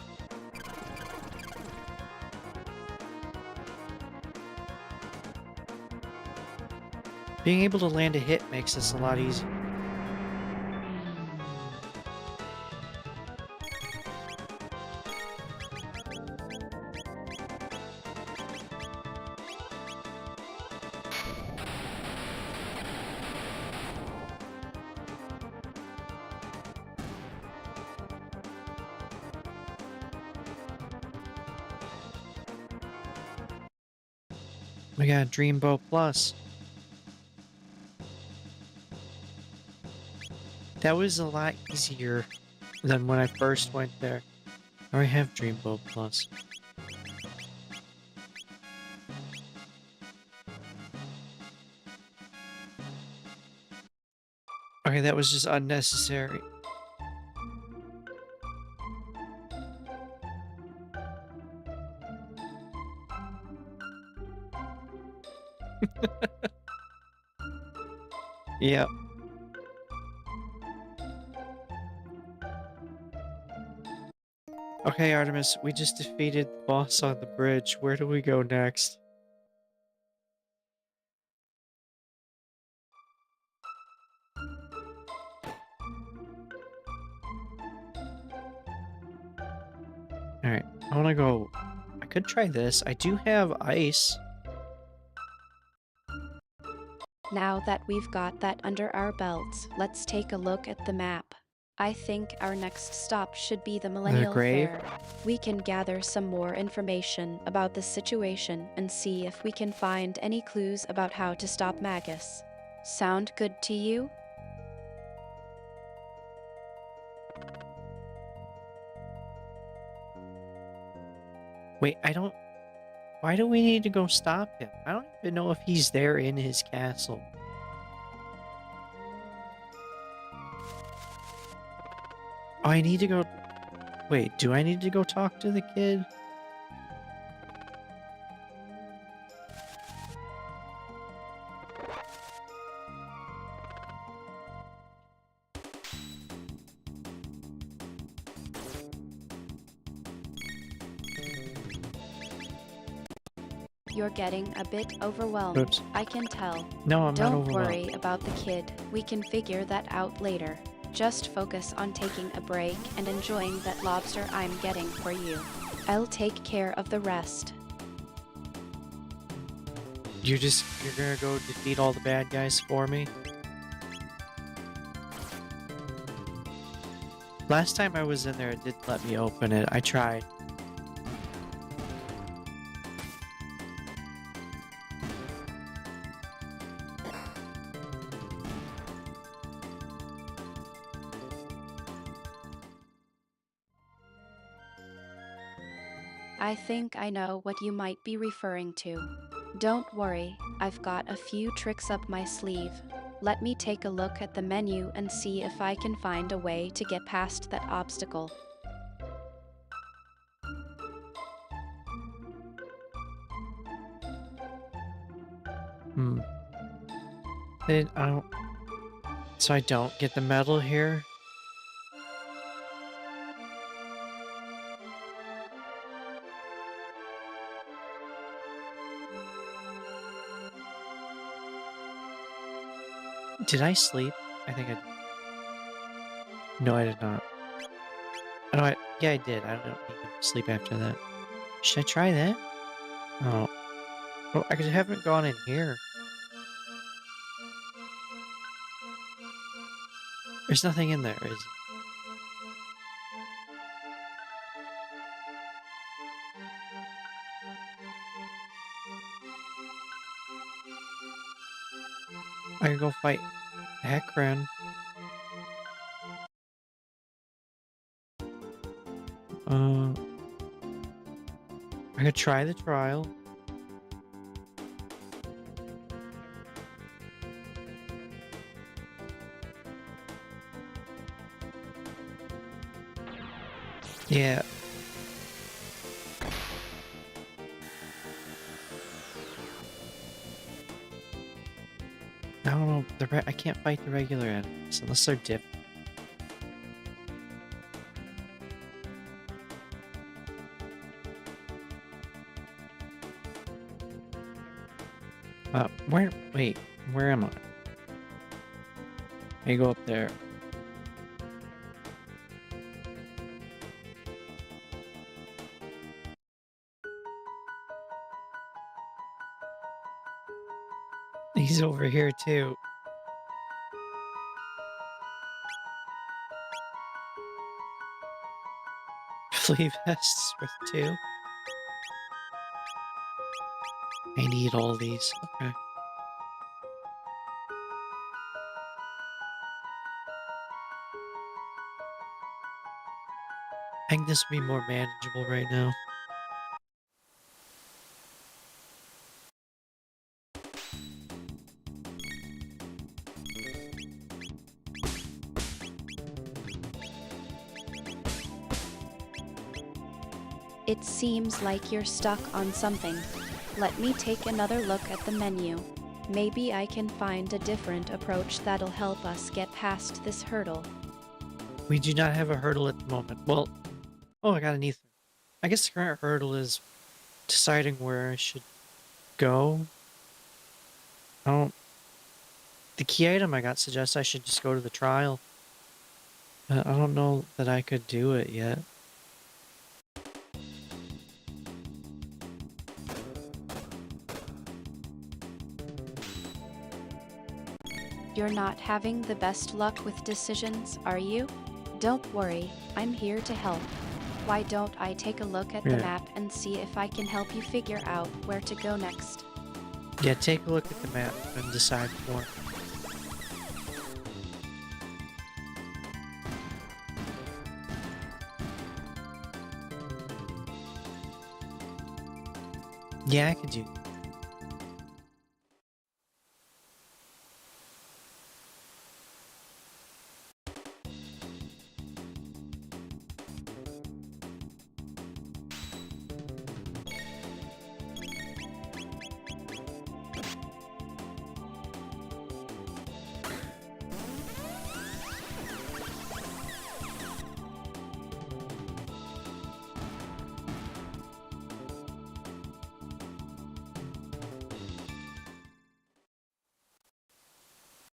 Being able to land a hit makes this a lot easier. We got Dreamboat Plus. That was a lot easier than when I first went there. I already have Dreamboat Plus. Okay, that was just unnecessary. Yep. Okay, Artemis, we just defeated the boss on the bridge. Where do we go next? Alright, I want to go... I could try this. I do have ice. Now that we've got that under our belts, let's take a look at the map. I think our next stop should be the Millennial grave? Fair. We can gather some more information about the situation and see if we can find any clues about how to stop Magus. Sound good to you? Wait, I don't... Why do we need to go stop him? I don't even know if he's there in his castle. Oh, I need to go... Wait, do I need to go talk to the kid? You're getting a bit overwhelmed. Oops. I can tell. No, I'm not Don't overwhelmed. worry about the kid. We can figure that out later. Just focus on taking a break and enjoying that lobster I'm getting for you. I'll take care of the rest. You're gonna go defeat all the bad guys for me? Last time I was in there, it didn't let me open it. I tried. I think I know what you might be referring to. Don't worry, I've got a few tricks up my sleeve. Let me take a look at the menu and see if I can find a way to get past that obstacle. Hmm. Then I don't... So I don't get the medal here? Did I sleep? I think I did. No, I did not. Oh, yeah, I did. I don't need to sleep after that. Should I try that? Oh. Oh, I haven't gone in here. There's nothing in there, is it? I can go fight Akron. Uh, I could try the trial. Yeah. I don't know. I can't fight the regular enemies unless they're different. Wait, where am I? I go up there. He's over here too. Flea vests with two. I need all these. Okay. I think this would be more manageable right now. It seems like you're stuck on something. Let me take another look at the menu. Maybe I can find a different approach that'll help us get past this hurdle. We do not have a hurdle at the moment. Well, oh, I got an ether. I guess the current hurdle is deciding where I should go. I don't. The key item I got suggests I should just go to the trial. I don't know that I could do it yet. You're not having the best luck with decisions, are you? Don't worry, I'm here to help. Why don't I take a look at the Yeah. map and see if I can help you figure out where to go next? Yeah, take a look at the map and decide more. Yeah, I could do.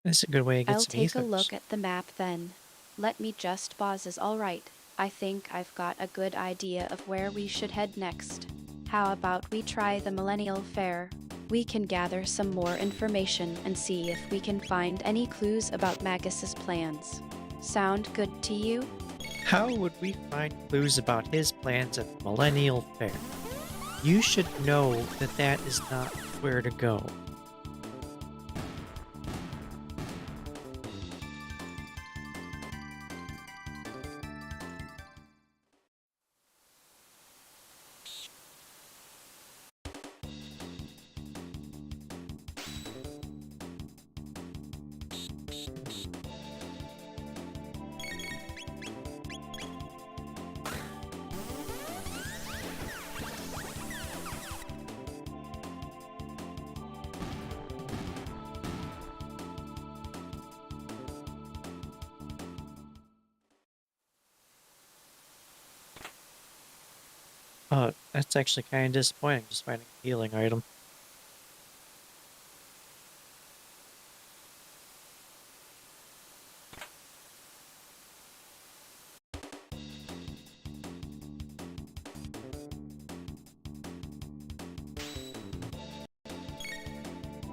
That's a good way to get I'll some take a ethers. look at the map then. Let me just pause is alright. I think I've got a good idea of where we should head next. How about we try the Millennial Fair? We can gather some more information and see if we can find any clues about Magus's plans. Sound good to you? How would we find clues about his plans at the Millennial Fair? You should know that that is not where to go. That's actually kind of disappointing, just finding a healing item.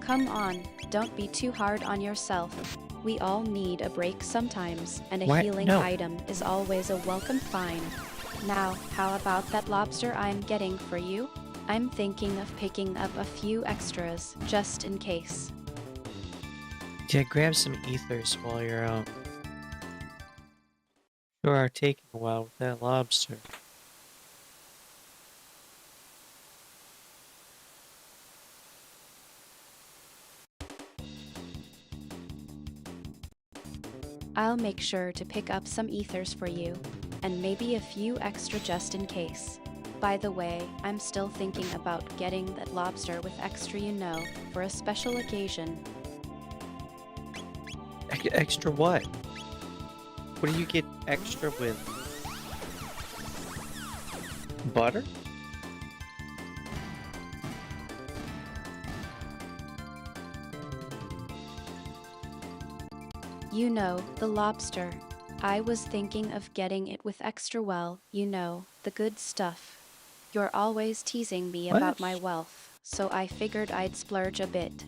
Come on, don't be too hard on yourself. We all need a break sometimes, and a What? healing No. item is always a welcome find. Now, how about that lobster I'm getting for you? I'm thinking of picking up a few extras, just in case. Yeah, grab some ethers while you're out. Sure are taking a while with that lobster. I'll make sure to pick up some ethers for you, and maybe a few extra just in case. By the way, I'm still thinking about getting that lobster with extra, for a special occasion. Extra what? What do you get extra with? Butter? The lobster. I was thinking of getting it with extra, the good stuff. You're always teasing me What? about my wealth, so I figured I'd splurge a bit.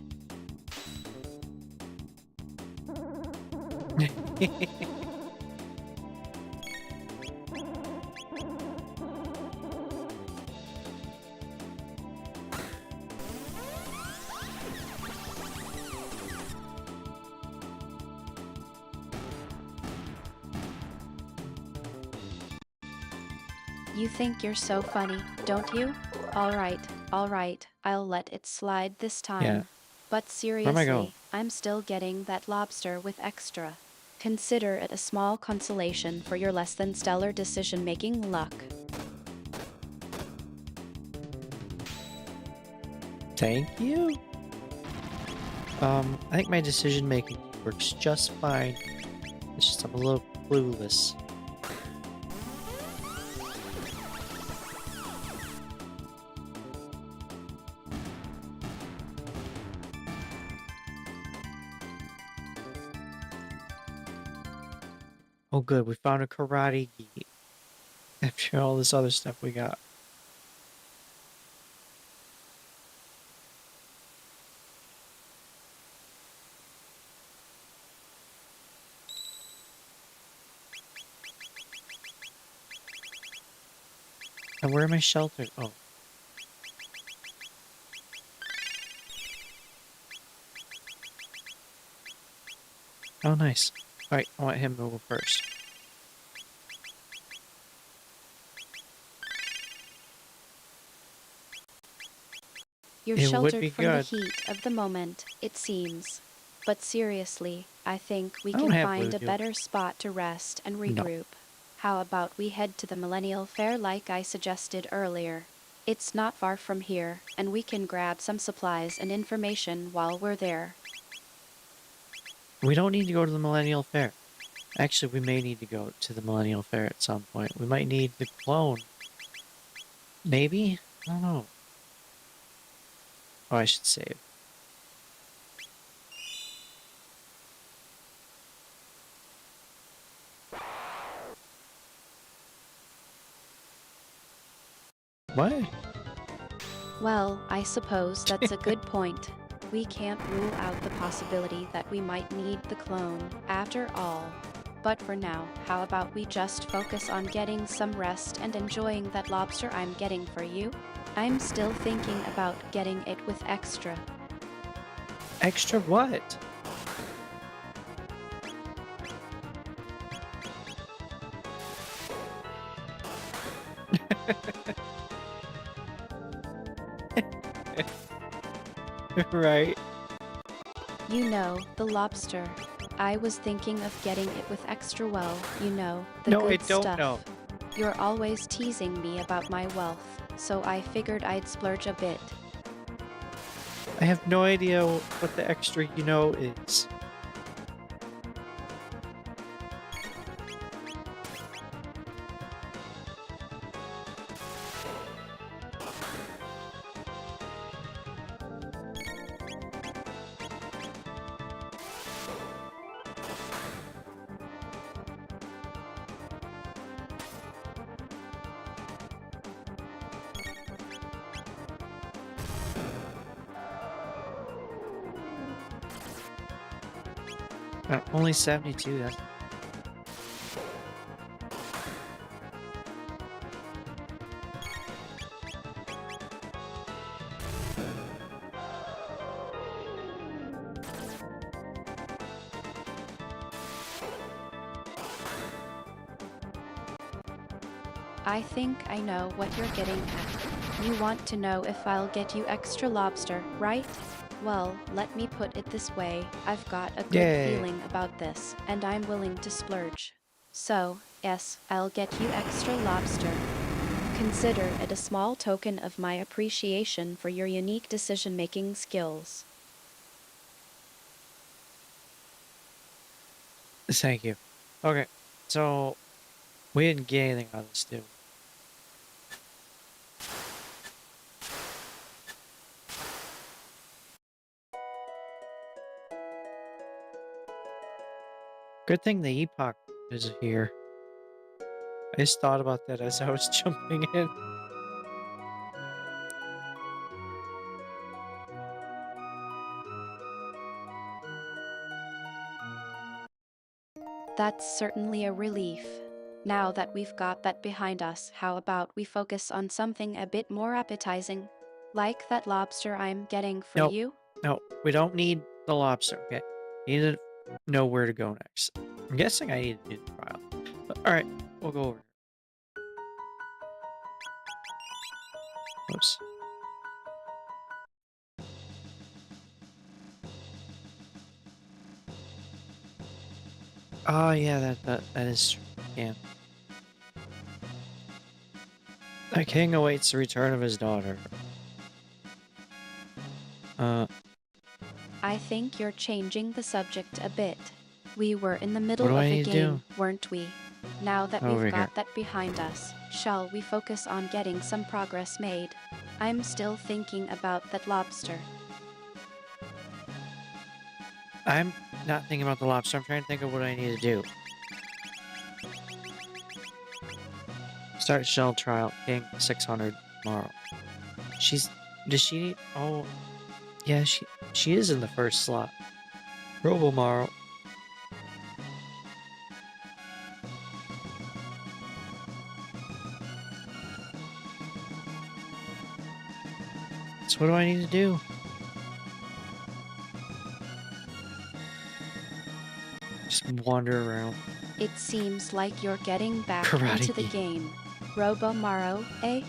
You think you're so funny, don't you? Alright, I'll let it slide this Yeah. time. But Where am I going? seriously, I'm still getting that lobster with extra. Consider it a small consolation for your less than stellar decision-making luck. Thank you? I think my decision making works just fine. It's just I'm a little clueless. Oh good, we found a karate gi. After all this other stuff we got. And where am I sheltered? Oh. Oh nice. Alright, I want him to go first. You're It would sheltered be from the good. heat of the moment, it seems. But seriously, I think we I don't can have find blue a jewels. better spot to rest and No. regroup. How about we head to the Millennial Fair like I suggested earlier? It's not far from here, and we can grab some supplies and information while we're there. We don't need to go to the Millennial Fair. Actually, we may need to go to the Millennial Fair at some point. We might need the clone. Maybe? I don't know. Oh, I should save. What? Well, I suppose that's a good point. We can't rule out the possibility that we might need the clone, after all. But for now, how about we just focus on getting some rest and enjoying that lobster I'm getting for you? I'm still thinking about getting it with extra. Extra what? Right. The lobster. I was thinking of getting it with extra, the No, I good don't stuff. know. You're always teasing me about my wealth, so I figured I'd splurge a bit. I have no idea what the extra is. Only 72, that's... I think I know what you're getting at. You want to know if I'll get you extra lobster, right? Well, let me put it this way, I've got a good Yay! feeling about this, and I'm willing to splurge. So, yes, I'll get you extra lobster. Consider it a small token of my appreciation for your unique decision-making skills. Thank you. Okay, so we didn't get anything out of this, did we? Good thing the epoch is here. I just thought about that as I was jumping in. That's certainly a relief. Now that we've got that behind us, how about we focus on something a bit more appetizing? Like that lobster I'm getting for Nope. you? No, we don't need the lobster, okay? We need to know where to go next. I'm guessing I need to do the trial. But alright, we'll go over. Oops. Oh yeah, that is true. Yeah. The king awaits the return of his daughter. Uh, I think you're changing the subject a bit. We were in the what middle do I of a need to do? game, weren't we? Now that Over we've here. got that behind us, shall we focus on getting some progress made? I'm still thinking about that lobster. I'm not thinking about the lobster. I'm trying to think of what I need to do. Start shell trial. King 600 tomorrow. She's. Does she need? Oh, yeah. She is in the first slot. Robomaro. So what do I need to do? Just wander around. It seems like you're getting back Karate into the Kid. game. Robomaro, eh?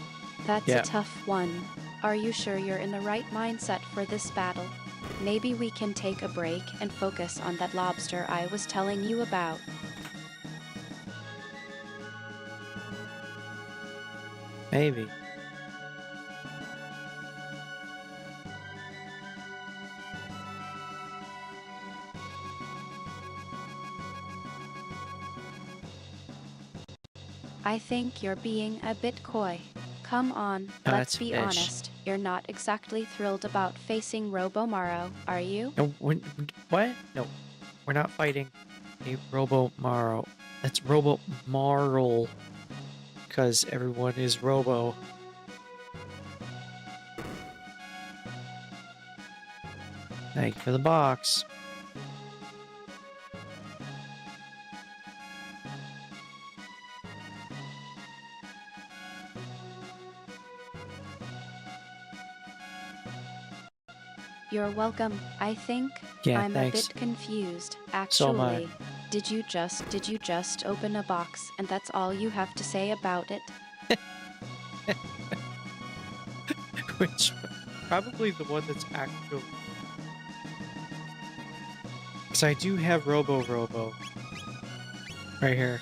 That's a Yeah. tough one. Are you sure you're in the right mindset for this battle? Maybe we can take a break and focus on that lobster I was telling you about. Maybe. I think you're being a bit coy. Come on, No, let's that's be fish. honest. You're not exactly thrilled about facing Robomaro, are you? No, what? No, we're not fighting a Robomaro. That's Robomarl. Because everyone is Robo. Thank you for the box. You're welcome. I think Yeah, I'm a thanks. bit confused, So am I. actually. Did you just open a box and that's all you have to say about it? Which, probably the one that's actual. Because I do have Robo right here.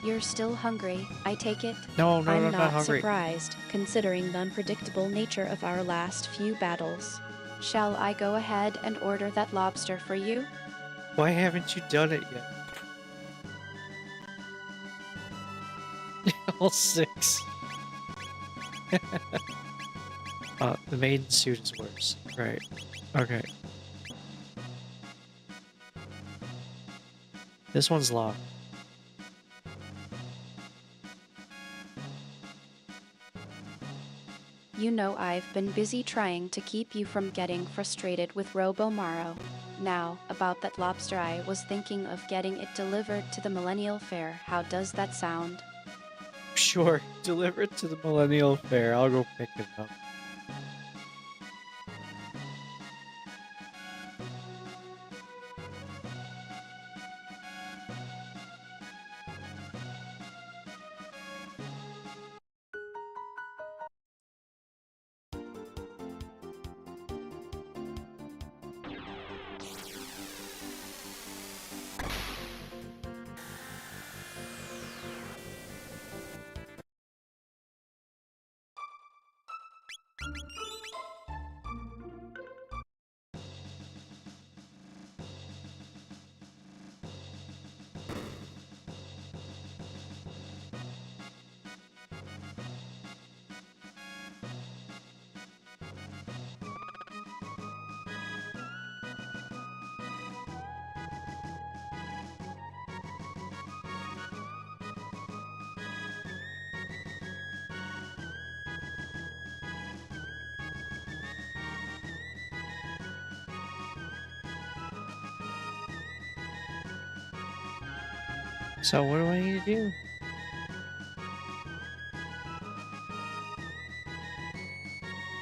You're still hungry, I take it? No, no, no, I'm I'm not not hungry. surprised, considering the unpredictable nature of our last few battles. Shall I go ahead and order that lobster for you? Why haven't you done it yet? All six. The maiden suit is worse. Right. Okay. This one's locked. You know I've been busy trying to keep you from getting frustrated with Robomaro. Now, about that lobster I was thinking of getting it delivered to the Millennial Fair. How does that sound? Sure. Deliver it to the Millennial Fair. I'll go pick it up. So what do I need to do?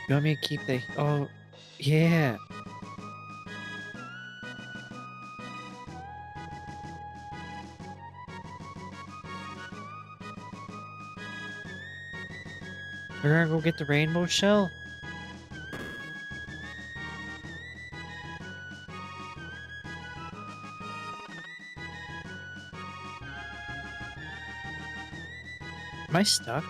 You want me to keep the... Oh, yeah. We're gonna go get the rainbow shell? Am I stuck?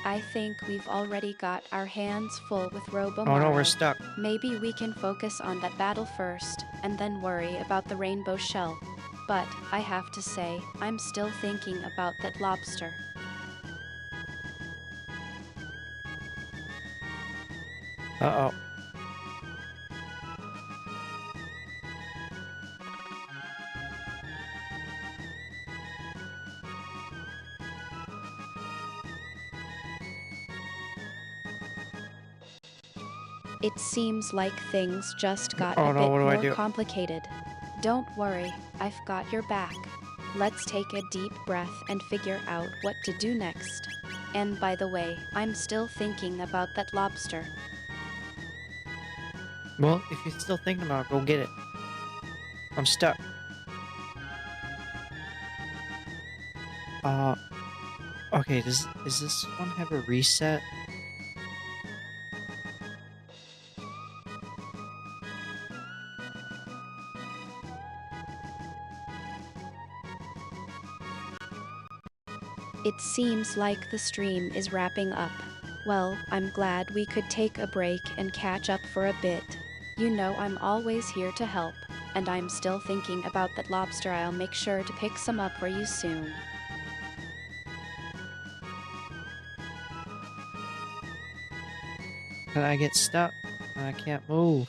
I think we've already got our hands full with Oh no, we're Robomaro. stuck. Maybe we can focus on that battle first, and then worry about the rainbow shell. But, I have to say, I'm still thinking about that lobster. Uh-oh. It seems like things just got a Oh no, bit what do I more do? complicated. Don't worry, I've got your back. Let's take a deep breath and figure out what to do next. And by the way, I'm still thinking about that lobster. Well, if you're still thinking about it, go get it. I'm stuck. Uh, okay, does this one have a reset? It seems like the stream is wrapping up. Well, I'm glad we could take a break and catch up for a bit. You know I'm always here to help, and I'm still thinking about that lobster. I'll make sure to pick some up for you soon. And I get stuck. And I can't move.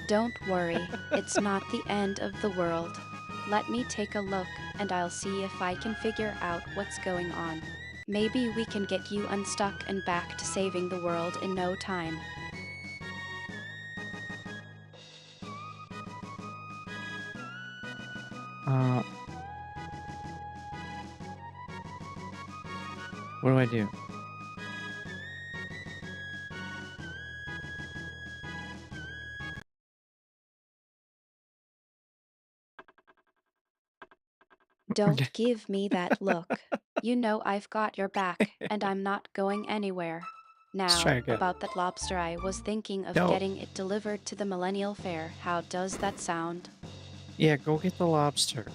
Don't worry, it's not the end of the world. Let me take a look, and I'll see if I can figure out what's going on. Maybe we can get you unstuck and back to saving the world in no time. Uh, what do I do? Don't give me that look. You know I've got your back, and I'm not going anywhere. Let's try Now, again. about that lobster, I was thinking of No. getting it delivered to the Millennial Fair. How does that sound? Yeah, go get the lobster.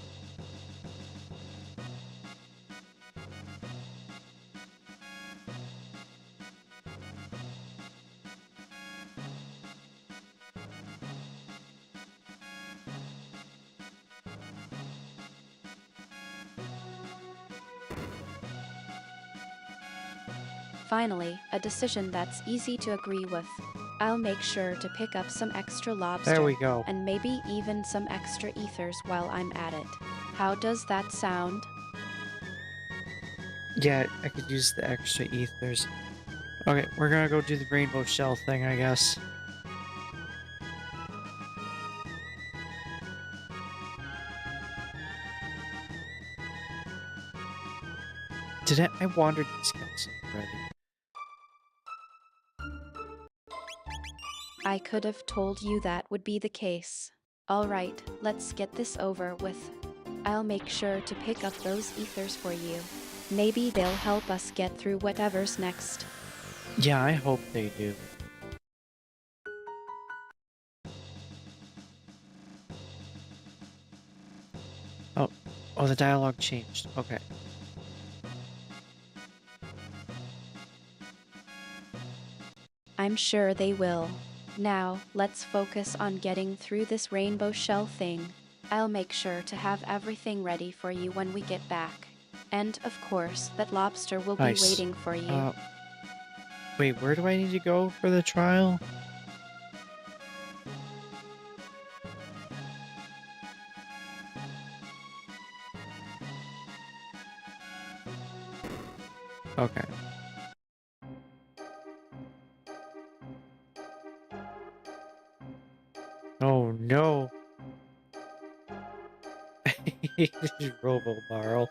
Finally, a decision that's easy to agree with. I'll make sure to pick up some extra There lobster, we go. and maybe even some extra ethers while I'm at it. How does that sound? Yeah, I could use the extra ethers. Okay, we're gonna go do the rainbow shell thing, I guess. I wandered this castle already. I could have told you that would be the case. Alright, let's get this over with. I'll make sure to pick up those ethers for you. Maybe they'll help us get through whatever's next. Yeah, I hope they do. Oh, oh, the dialogue changed. Okay. I'm sure they will. Now, let's focus on getting through this rainbow shell thing. I'll make sure to have everything ready for you when we get back. And, of course, that lobster will be Nice. waiting for you. Uh, wait, where do I need to go for the trial? Okay. Oh no. Robo Barrel.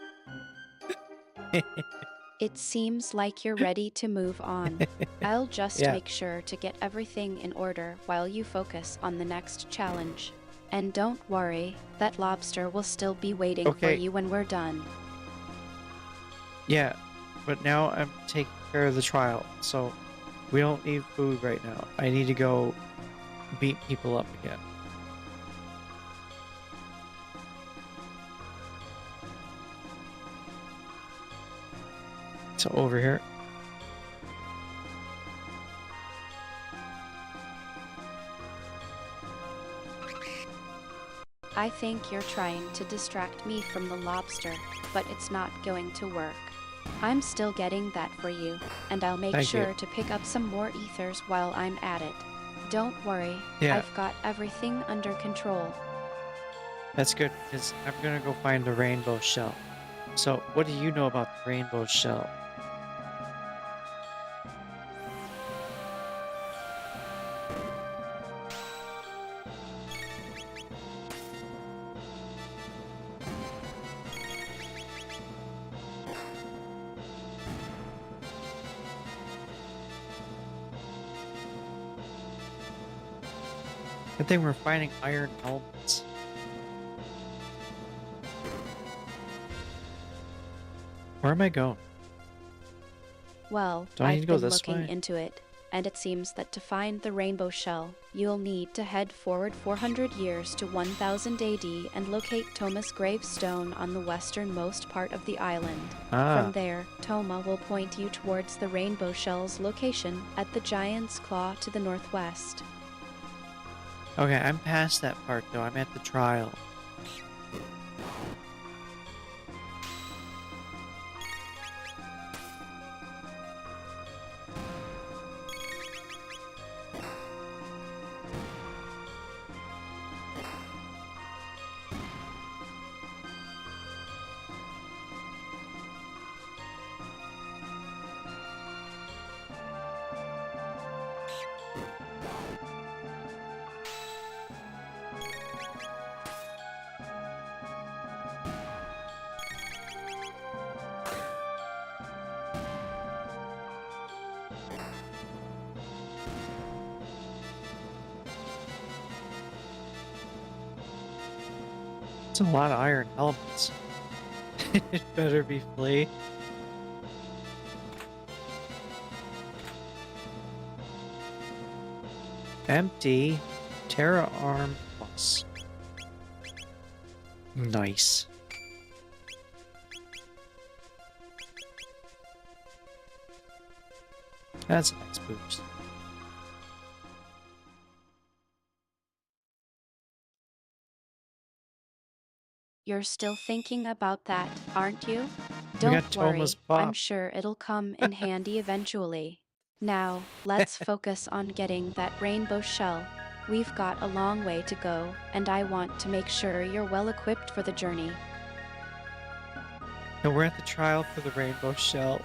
It seems like you're ready to move on. I'll just Yeah. make sure to get everything in order while you focus on the next challenge. And don't worry, that lobster will still be waiting for Okay. you when we're done. Yeah. But now I'm taking care of the trial, so we don't need food right now. I need to go beat people up again. So over here. I think you're trying to distract me from the lobster, but it's not going to work. I'm still getting that for you, and I'll make Thank you. sure to pick up some more ethers while I'm at it. Don't worry, Yeah, I've got everything under control. that's good because I'm gonna go find the rainbow shell. So, what do you know about the rainbow shell? I think we're finding iron helmets. Where am I going? Well, Do I need to I've go been this looking way? into it, and it seems that to find the rainbow shell, you'll need to head forward 400 years to 1000 AD and locate Toma's gravestone on the westernmost part of the island. From Ah, there, Toma will point you towards the rainbow shell's location at the Giant's Claw to the northwest. okay, I'm past that part though. I'm at the trial. It's a lot of iron helmets. It better be flea. Empty. Terra Arm Plus. Nice. That's a nice boost. You're still thinking about that, aren't you? We Don't got Toma's worry, I'm pop. sure it'll come in handy eventually. Now, let's focus on getting that rainbow shell. We've got a long way to go, and I want to make sure you're well equipped for the journey. And we're at the trial for the rainbow shell.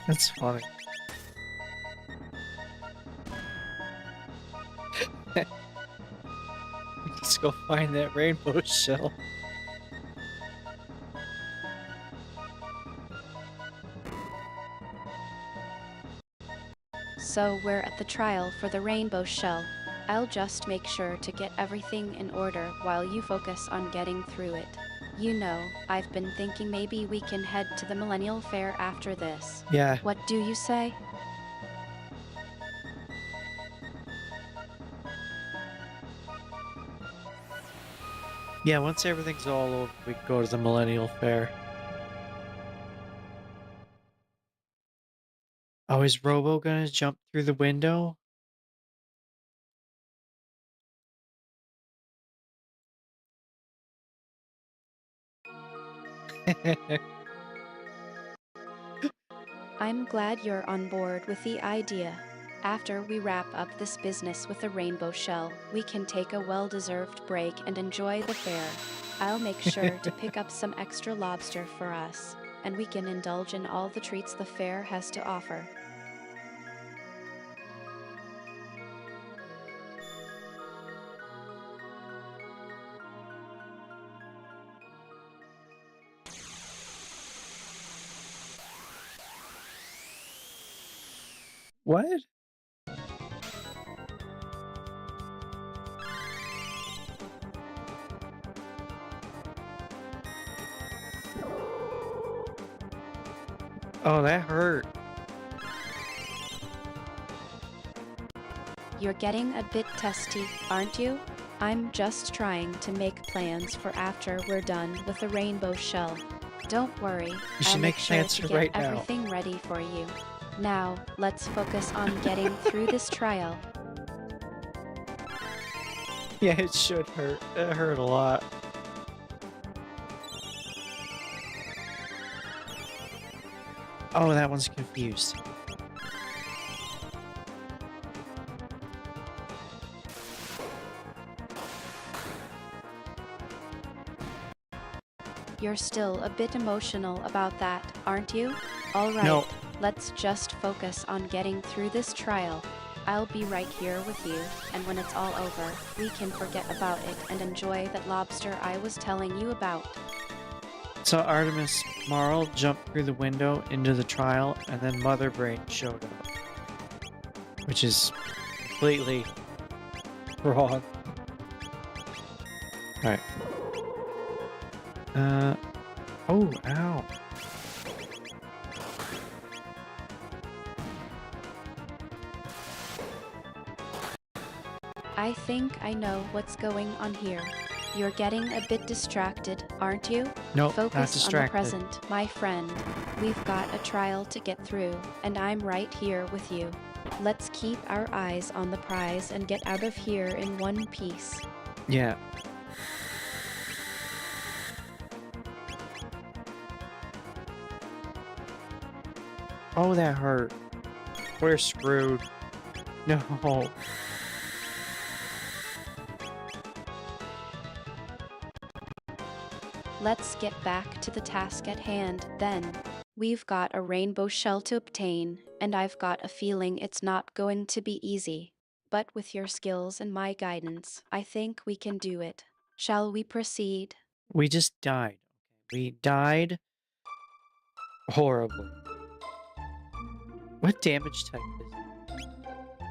That's funny. Let's go find that rainbow shell. So we're at the trial for the rainbow shell. I'll just make sure to get everything in order while you focus on getting through it. You know, I've been thinking maybe we can head to the Millennial Fair after this. Yeah. What do you say? Yeah, once everything's all over, we can go to the Millennial Fair. Oh, is Robo gonna jump through the window? I'm glad you're on board with the idea. After we wrap up this business with the rainbow shell, we can take a well-deserved break and enjoy the fair. I'll make sure to pick up some extra lobster for us, and we can indulge in all the treats the fair has to offer. What? Oh, that hurt. You're getting a bit testy, aren't you? I'm just trying to make plans for after we're done with the rainbow shell. Don't worry, You I'll should make make sure plans to for get right now. everything ready for you. Now, let's focus on getting through this trial. Yeah, it should hurt. It hurt a lot. Oh, that one's confused. You're still a bit emotional about that, aren't you? Alright, No. let's just focus on getting through this trial. I'll be right here with you, and when it's all over, we can forget about it and enjoy that lobster I was telling you about. So Artemis Marl jumped through the window into the trial, and then Mother Brain showed up, which is completely wrong. Alright. Oh, ow. I think I know what's going on here. You're getting a bit distracted, aren't you? Nope, not Focus on the distracted. present, my friend. We've got a trial to get through, and I'm right here with you. Let's keep our eyes on the prize and get out of here in one piece. Yeah. Oh, that hurt. We're screwed. No. Let's get back to the task at hand, then. We've got a rainbow shell to obtain, and I've got a feeling it's not going to be easy. But with your skills and my guidance, I think we can do it. Shall we proceed? We just died. We died horribly. What damage type is it?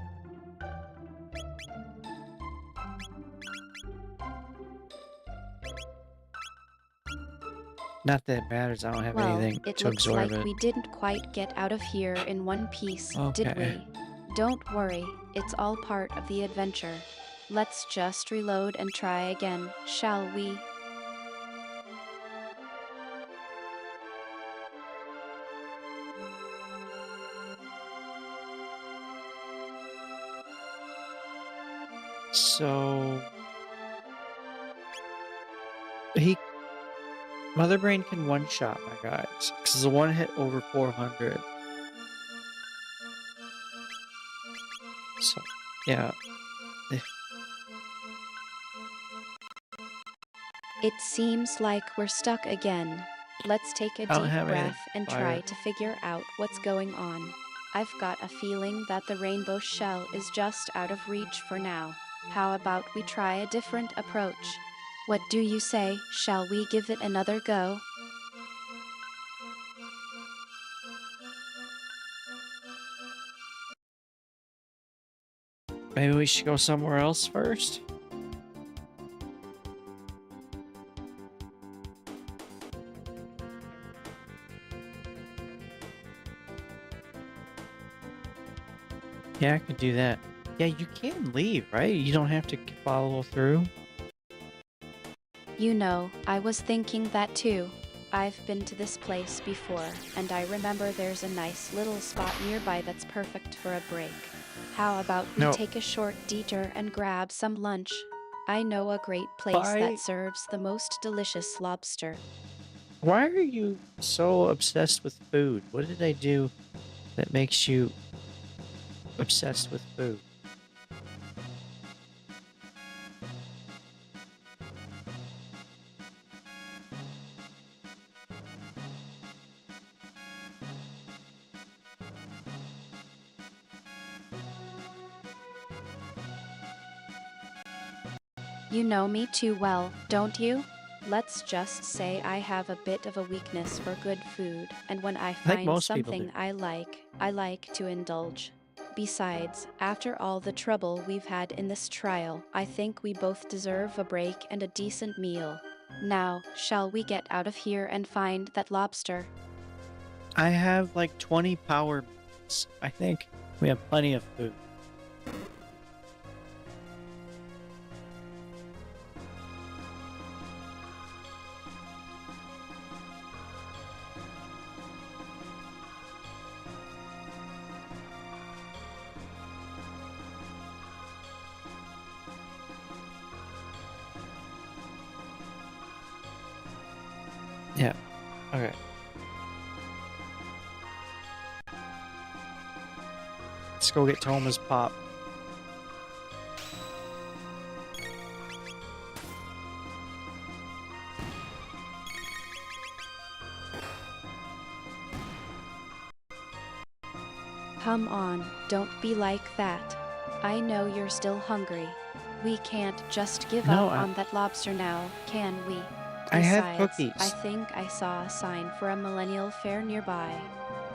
Not that it matters. I don't have Well, anything it to looks absorb like it. we didn't quite get out of here in one piece, did Okay. we? Don't worry, it's all part of the adventure. Let's just reload and try again, shall we? So he Mother Brain can one shot my guys because the one hit over 400. So yeah. Eh, It seems like we're stuck again. Let's take a I don't deep have anything breath and fire. try to figure out what's going on. I've got a feeling that the rainbow shell is just out of reach for now. How about we try a different approach? What do you say? Shall we give it another go? Maybe we should go somewhere else first. Yeah, I could do that. Yeah, you can leave, right? You don't have to follow through. You know, I was thinking that too. I've been to this place before, and I remember there's a nice little spot nearby that's perfect for a break. How about we No. take a short detour and grab some lunch? I know a great place Why? that serves the most delicious lobster. Why are you so obsessed with food? What did I do that makes you obsessed with food? You know me too well, don't you? Let's just say I have a bit of a weakness for good food, and when I I think find most people do. something I like to indulge. Besides, after all the trouble we've had in this trial, I think we both deserve a break and a decent meal. Now, shall we get out of here and find that lobster? I have like 20 power moons. I think we have plenty of food. Yeah. Okay. Let's go get Toma's pop. Come on, don't be like that. I know you're still hungry. We can't just give up No, on that lobster now, can we? I have Besides, I cookies. think I saw a sign for a millennial fair nearby.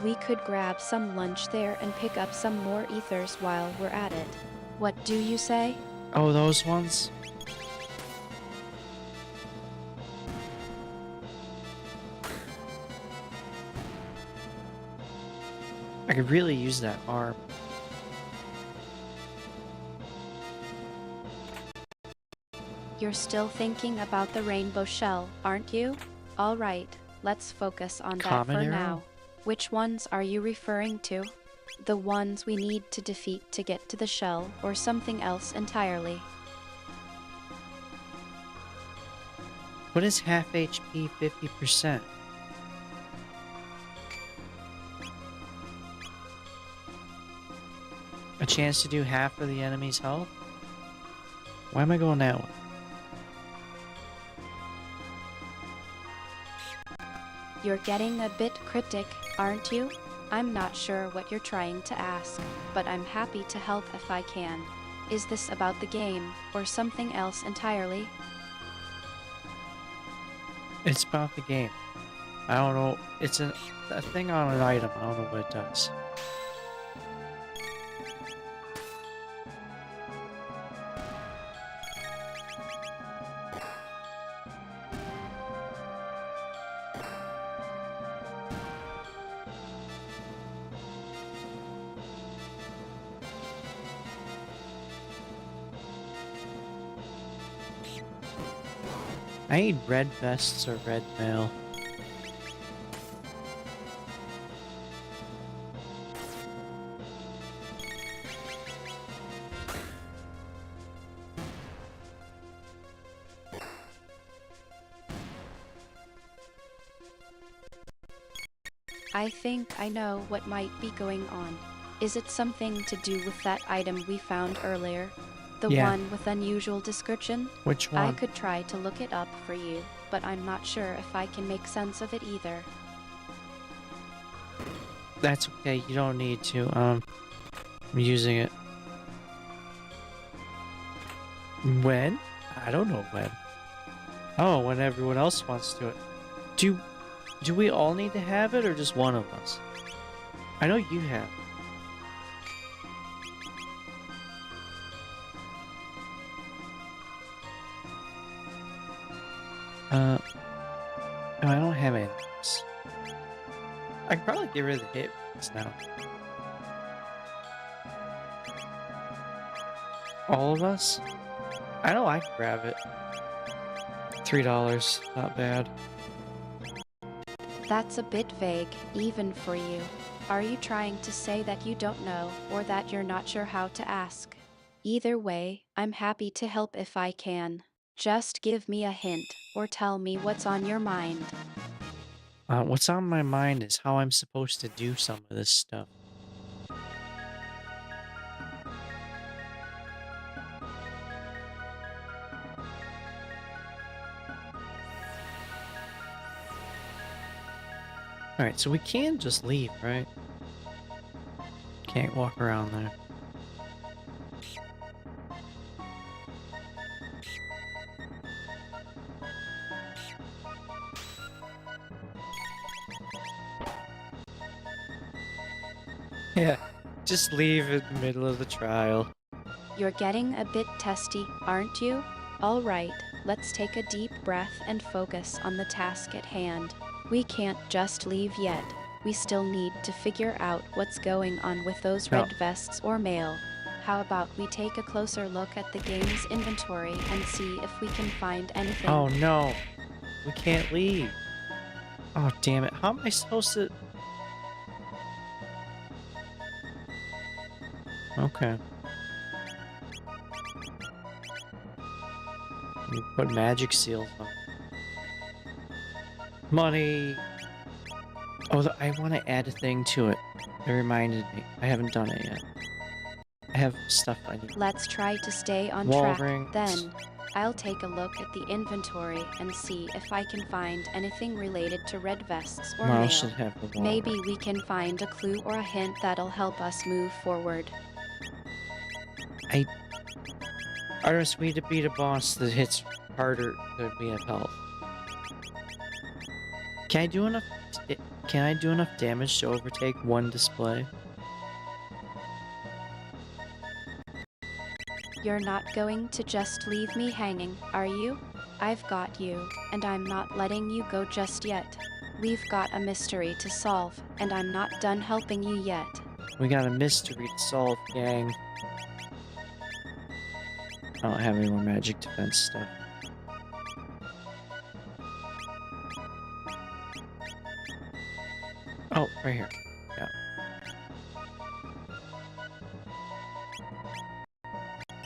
We could grab some lunch there and pick up some more ethers while we're at it. What do you say? Oh, those ones? I could really use that arm. You're still thinking about the rainbow shell, aren't you? Alright, let's focus on that Common for arrow? now. Which ones are you referring to? The ones we need to defeat to get to the shell, or something else entirely? What is half HP 50%? A chance to do half of the enemy's health? Why am I going that way? You're getting a bit cryptic, aren't you? I'm not sure what you're trying to ask, but I'm happy to help if I can. Is this about the game, or something else entirely? It's about the game. I don't know. It's a thing on an item. I don't know what it does. I need red vests or red mail. I think I know what might be going on. Is it something to do with that item we found earlier? The Yeah. one with unusual description? Which I one? could try to look it up for you, but I'm not sure if I can make sense of it either. That's okay. You don't need to. I'm using it. When? I don't know when. Oh, when everyone else wants to it. Do do we all need to have it or just one of us? I know you have. No, I don't have any of this. I could probably get rid of the hit now. All of us? I know I can grab it. $3. Not bad. That's a bit vague, even for you. Are you trying to say that you don't know, or that you're not sure how to ask? Either way, I'm happy to help if I can. Just give me a hint, or tell me what's on your mind. What's on my mind is how I'm supposed to do some of this stuff. Alright, so we can just leave, right? Can't walk around there. Yeah, just leave in the middle of the trial. You're getting a bit testy, aren't you? All right, let's take a deep breath and focus on the task at hand. We can't just leave yet. We still need to figure out what's going on with those No. red vests or mail. How about we take a closer look at the game's inventory and see if we can find anything? Oh no, we can't leave. Oh damn it, how am I supposed to... Okay. We put magic seals on. Money! Oh, I want to add a thing to it. It reminded me. I haven't done it yet. I have stuff I need. Let's try to stay on Wall track rings. then. I'll take a look at the inventory and see if I can find anything related to red vests or Mouse mail. should have the wall Maybe ring. we can find a clue or a hint that'll help us move forward. Artemis, we need to beat a boss that hits harder than we have health. Can I do enough? Can I do enough damage to overtake one display? You're not going to just leave me hanging, are you? I've got you, and I'm not letting you go just yet. We've got a mystery to solve, and I'm not done helping you yet. We got a mystery to solve, gang. I don't have any more magic defense stuff. Oh, right here. Yeah.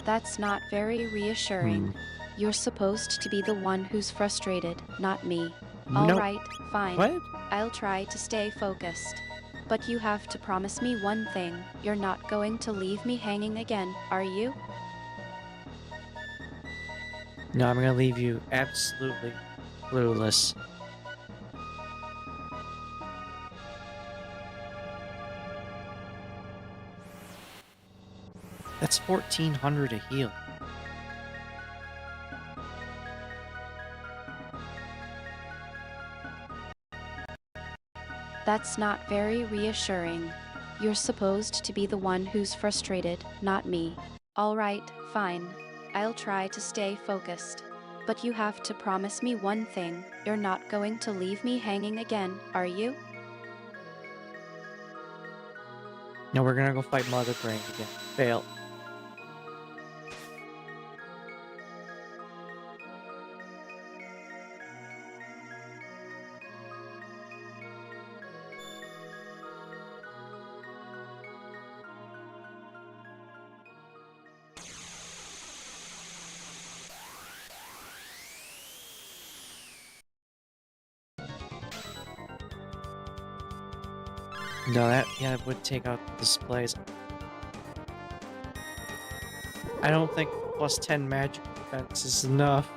That's not very reassuring. You're supposed to be the one who's frustrated, not me. All Nope. right, fine. What? I'll try to stay focused. But you have to promise me one thing. You're not going to leave me hanging again, are you? No, I'm gonna leave you absolutely clueless. That's 1400 a heal. That's not very reassuring. You're supposed to be the one who's frustrated, not me. All right, fine. I'll try to stay focused. But you have to promise me one thing. You're not going to leave me hanging again, are you? No, we're gonna go fight Mother Brain again. Fail. No, that would take out the displays. I don't think plus 10 magic defense is enough.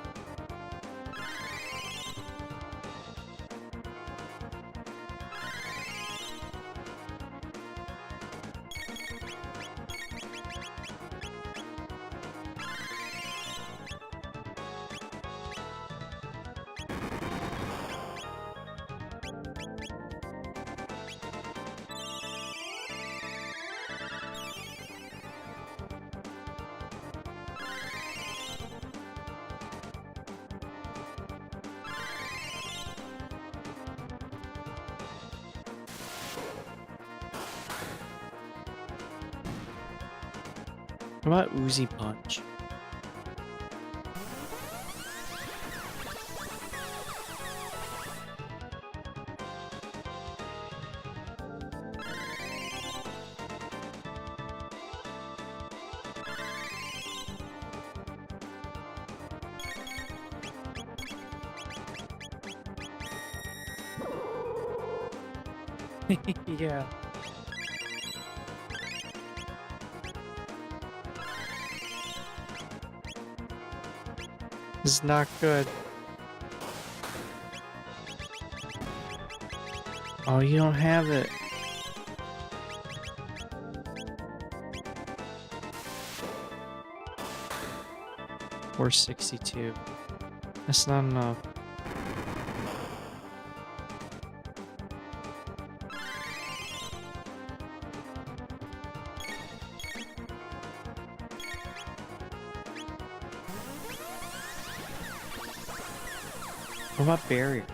What about Uzi Punch? Yeah. This is not good. Oh, you don't have it. Or 62. That's not enough. What about barrier?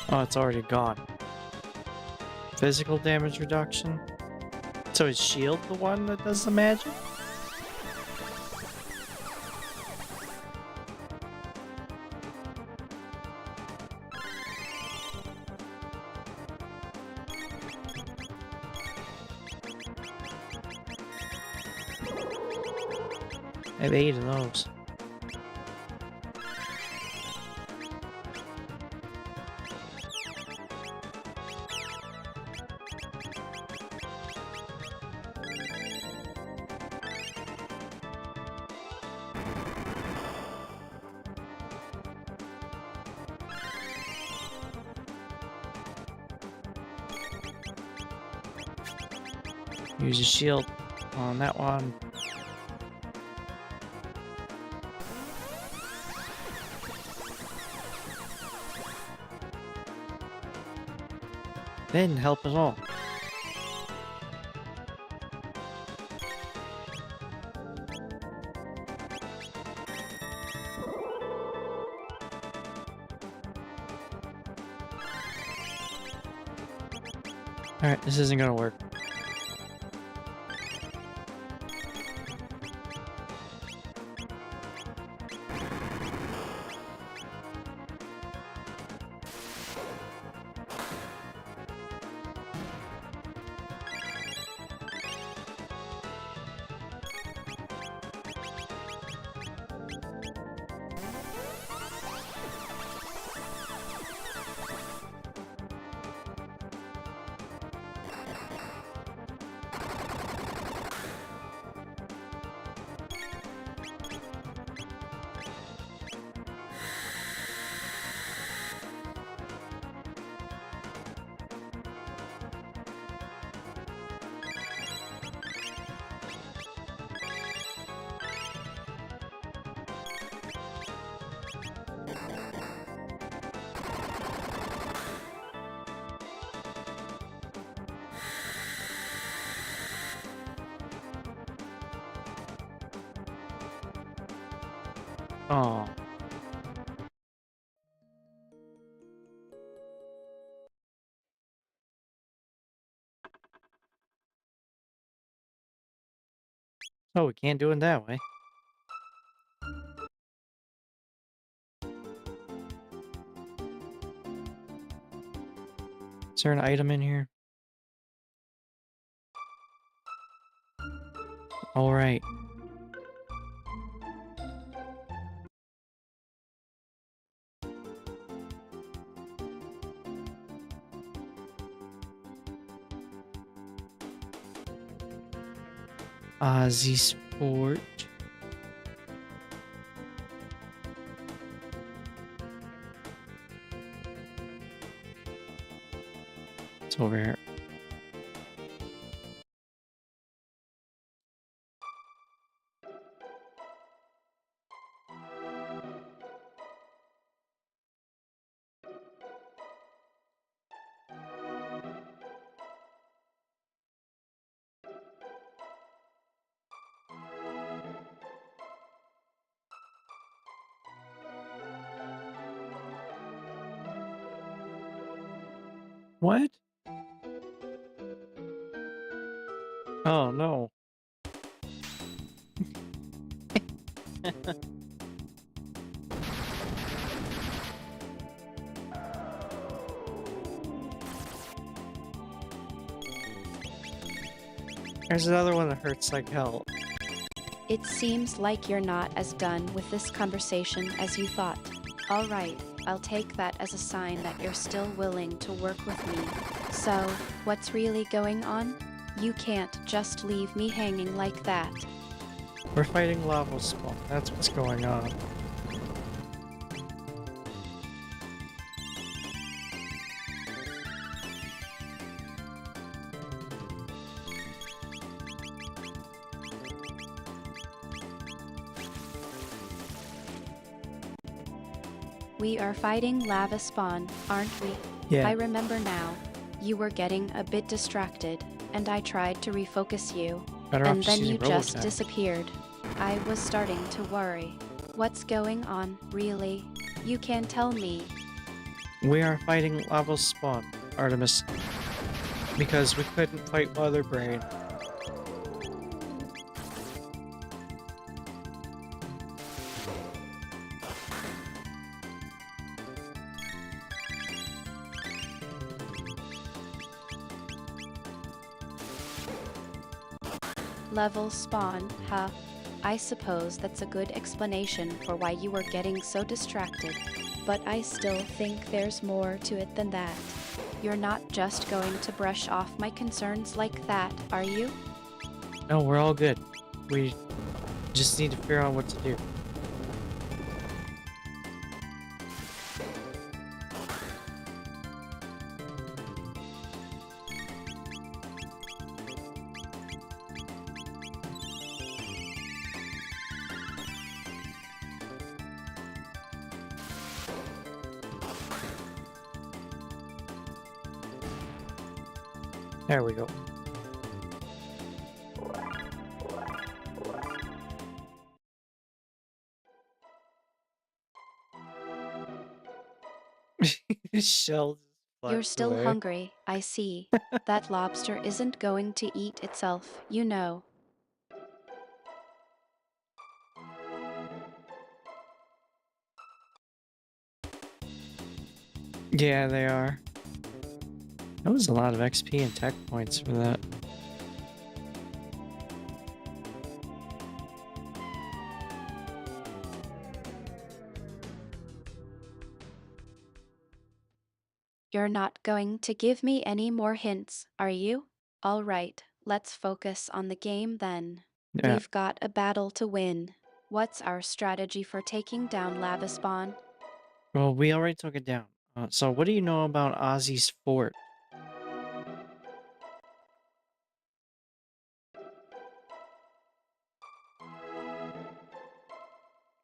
Oh, it's already gone. Physical damage reduction? So is shield the one that does the magic? I have 8 of those. Use a shield on that one. Didn't help at all. Alright, this isn't gonna work. Oh. Oh, we can't do it that way. Is there an item in here? Alright. Ozzy Sport. It's over here. What? Oh no. There's another one that hurts like hell. It seems like you're not as done with this conversation as you thought. All right, I'll take that as a sign that you're still willing to work with me. So, what's really going on? You can't just leave me hanging like that. We're fighting lava spawn. That's what's going on. We are fighting lava spawn, aren't we? Yeah. I remember now. You were getting a bit distracted, and I tried to refocus you. Better off And then using you just Robotech. disappeared. I was starting to worry. What's going on, really? You can tell me. We are fighting lava spawn, Artemis. Because we couldn't fight Mother Brain. Level spawn, huh? I suppose that's a good explanation for why you were getting so distracted. But I still think there's more to it than that. You're not just going to brush off my concerns like that, are you? No, we're all good. We just need to figure out what to do. There we go. Shell just You're flies still away. hungry, I see. That lobster isn't going to eat itself, you know. Yeah, they are. That was a lot of XP and tech points for that. You're not going to give me any more hints, are you? All right, let's focus on the game then. Yeah. We've got a battle to win. What's our strategy for taking down Lava Spawn? Well, we already took it down. So what do you know about Ozzy's fort?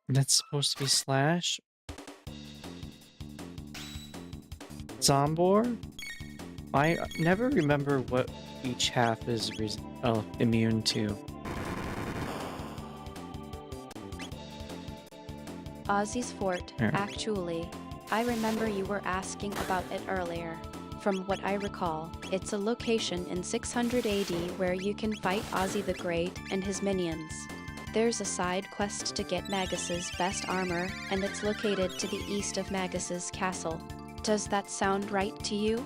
That's supposed to be Slash? Zombor? I never remember what each half is immune to. Ozzy's fort, Yeah. actually. I remember you were asking about it earlier. From what I recall, it's a location in 600 AD where you can fight Ozzy the Great and his minions. There's a side quest to get Magus's best armor, and it's located to the east of Magus's castle. Does that sound right to you?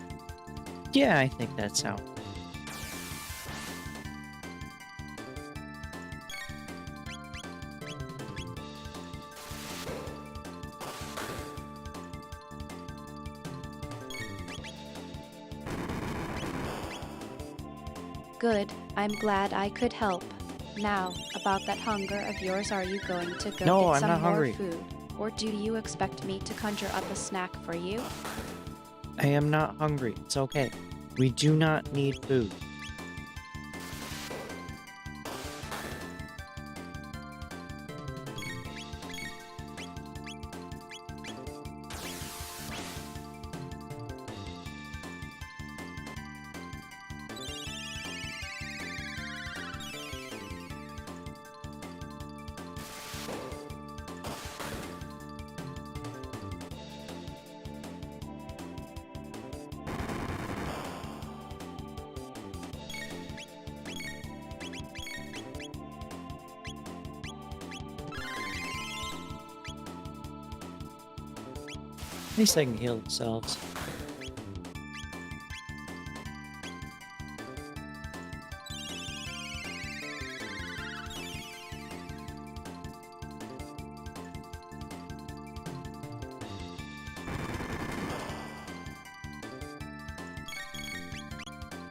Yeah, I think that sounds. Good, I'm glad I could help. Now, about that hunger of yours, are you going to go No, get I'm some not more hungry. food? Or do you expect me to conjure up a snack for you? I am not hungry. It's okay. We do not need food. At least they can heal themselves.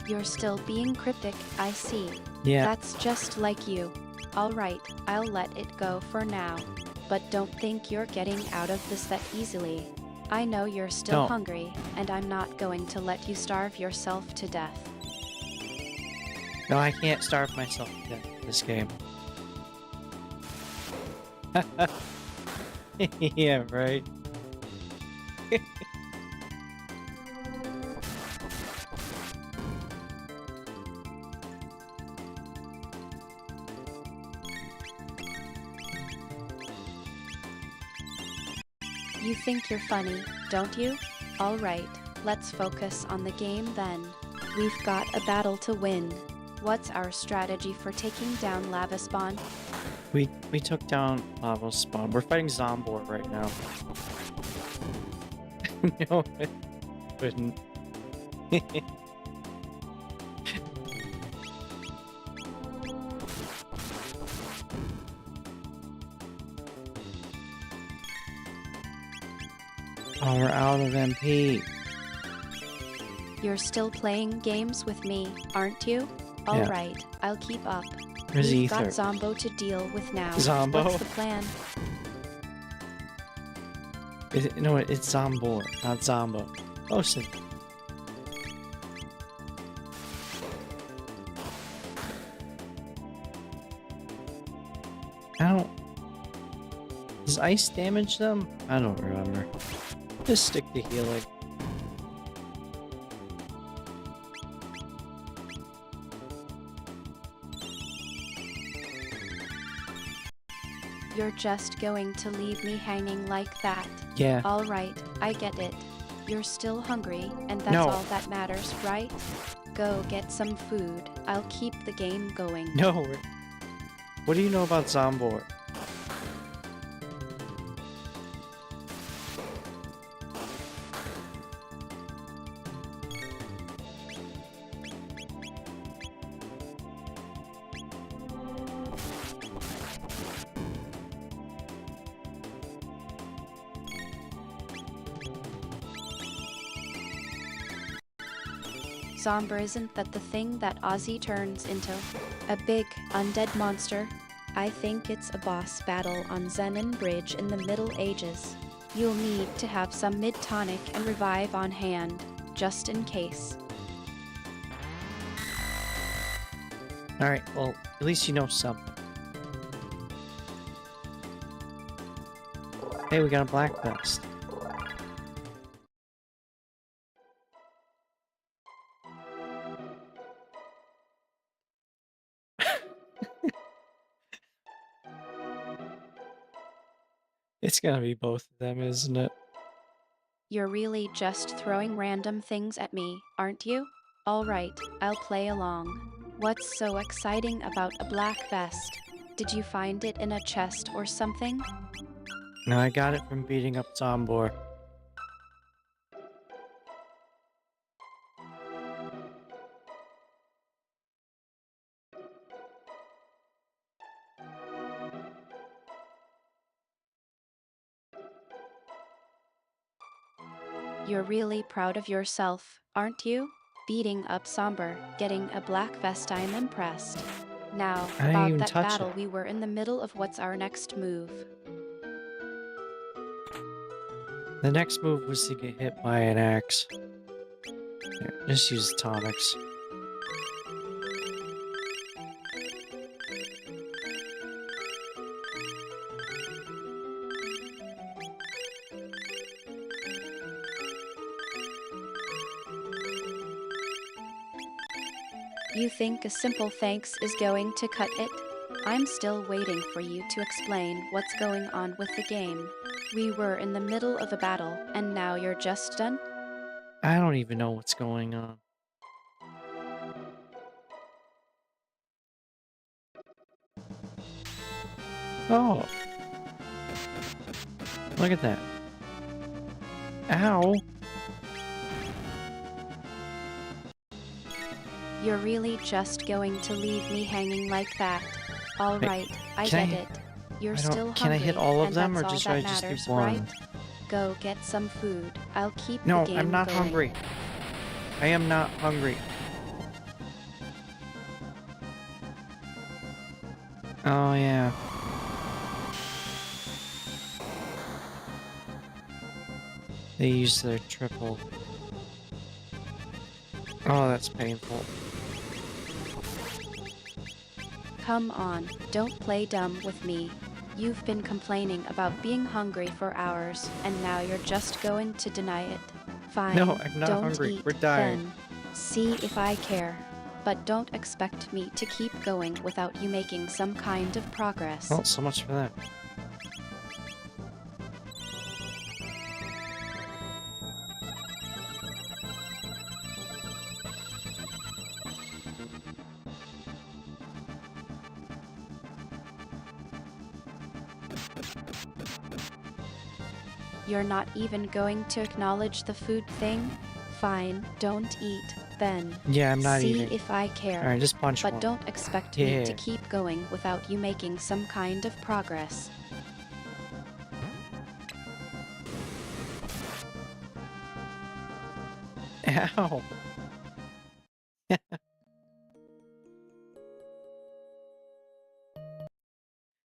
You're still being cryptic, I see. Yeah. That's just like you. Alright, I'll let it go for now. But don't think you're getting out of this that easily. I know you're still No. hungry, and I'm not going to let you starve yourself to death. No, I can't starve myself to death in this game. Yeah, right. You think you're funny, don't you? Alright, let's focus on the game then. We've got a battle to win. What's our strategy for taking down Lava Spawn? We took down Lava Spawn. We're fighting Zombor right now. No, it wouldn't. Oh, we're out of MP. You're still playing games with me, aren't you? Alright, I'll keep up. Where's We've Ether? got Zombo to deal with now. Zombo? What's the plan? No, it's Zombor, not Zombo. Listen. I don't... Does ice damage them? I don't remember. Just stick to healing. You're just going to leave me hanging like that. Yeah. Alright, I get it. You're still hungry, and that's No. all that matters, right? Go get some food. I'll keep the game going. No. What do you know about Zombor? Zomber, isn't that the thing that Ozzy turns into? A big, undead monster? I think it's a boss battle on Zenon Bridge in the Middle Ages. You'll need to have some mid-tonic and revive on hand, just in case. Alright, well, at least you know something. Hey, we got a black vest. It's gonna be both of them, isn't it? You're really just throwing random things at me, aren't you? Alright, I'll play along. What's so exciting about a black vest? Did you find it in a chest or something? No, I got it from beating up Zombor. You're really proud of yourself, aren't you? Beating up Somber, getting a black vest, I'm impressed. Now, I didn't about even that touch battle, it. we were in the middle of what's our next move. The next move was to get hit by an axe. Here, just use tonics. You think a simple thanks is going to cut it? I'm still waiting for you to explain what's going on with the game. We were in the middle of a battle, and now you're just done? I don't even know what's going on. Oh. Look at that. Ow. You're really just going to leave me hanging like that. Alright, I can get I- it. You're I don't- still hungry, can I hit all of and them, that's or all just that should I just do matters, one? right? Go get some food. I'll keep No, the game I'm not going. hungry. I am not hungry. Oh, yeah. They use their triple. Oh, that's painful. Come on, don't play dumb with me. You've been complaining about being hungry for hours, and now you're just going to deny it. No, Fine, I'm not don't hungry. We're eat, dying. then. See if I care. But don't expect me to keep going without you making some kind of progress. Well, so much for that. You're not even going to acknowledge the food thing? Fine, don't eat, then. Yeah, I'm not See eating. if I care. Alright, just punch But one. don't expect me to Yeah. keep going without you making some kind of progress. Ow.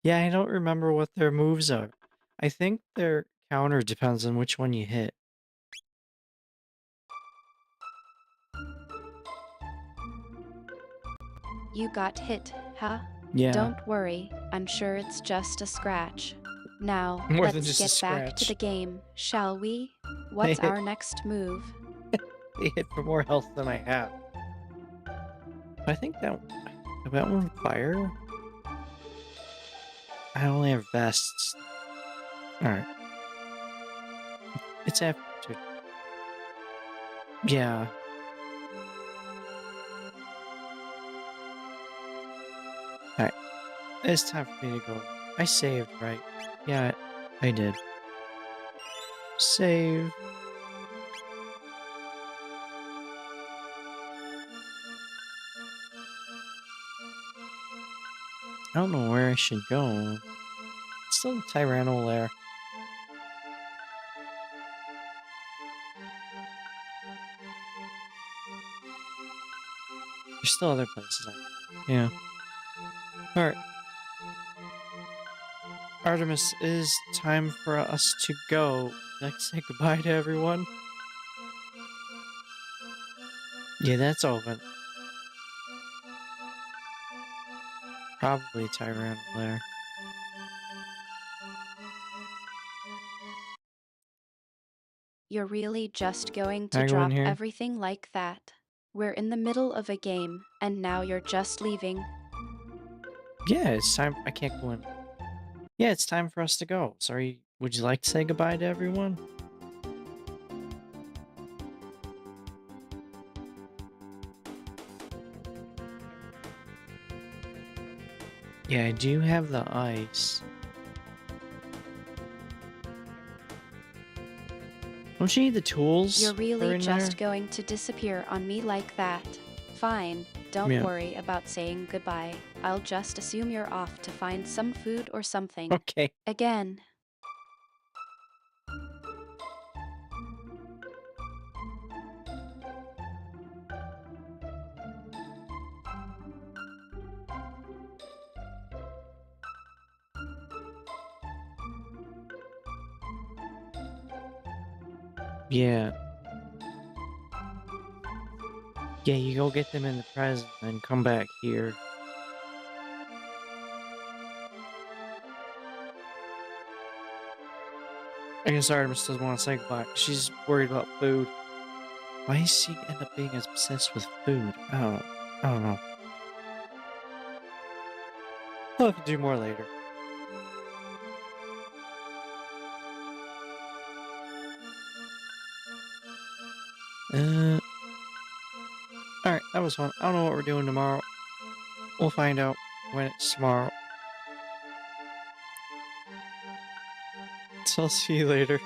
Yeah, I don't remember what their moves are. I think their counter depends on which one you hit. You got hit, huh? Yeah, Don't worry, I'm sure it's just a scratch. Now, more than let's just a get back to the scratch. game, shall we? They What's hit, our next move? they hit for more health than I have. I think that one fire? I only have vests. Alright. It's after. Yeah. Alright. It's time for me to go. I saved, right? Yeah, I did. Save. I don't know where I should go. It's still the Tyranno lair. There's still other places. Yeah. Alright. Artemis, it is time for us to go. Let's say goodbye to everyone. Yeah, that's open. Probably Tyranno lair. You're really just going Can to I go in drop here? everything like that? We're in the middle of a game, and now you're just leaving. Yeah, it's time. I can't go in. Yeah, it's time for us to go. Sorry, would you like to say goodbye to everyone? Yeah, I do have the ice. Don't you need the tools You're that are really in there? just going to disappear on me like that. Fine, don't Yeah. worry about saying goodbye. I'll just assume you're off to find some food or something. Okay. Again. Yeah. Yeah, you go get them in the present and come back here. I guess Artemis doesn't want to say goodbye. She's worried about food. Why does she end up being obsessed with food? I don't know. I'll have to do more later. Uh, alright, that was fun. I don't know what we're doing tomorrow. We'll find out when it's tomorrow. So I'll see you later.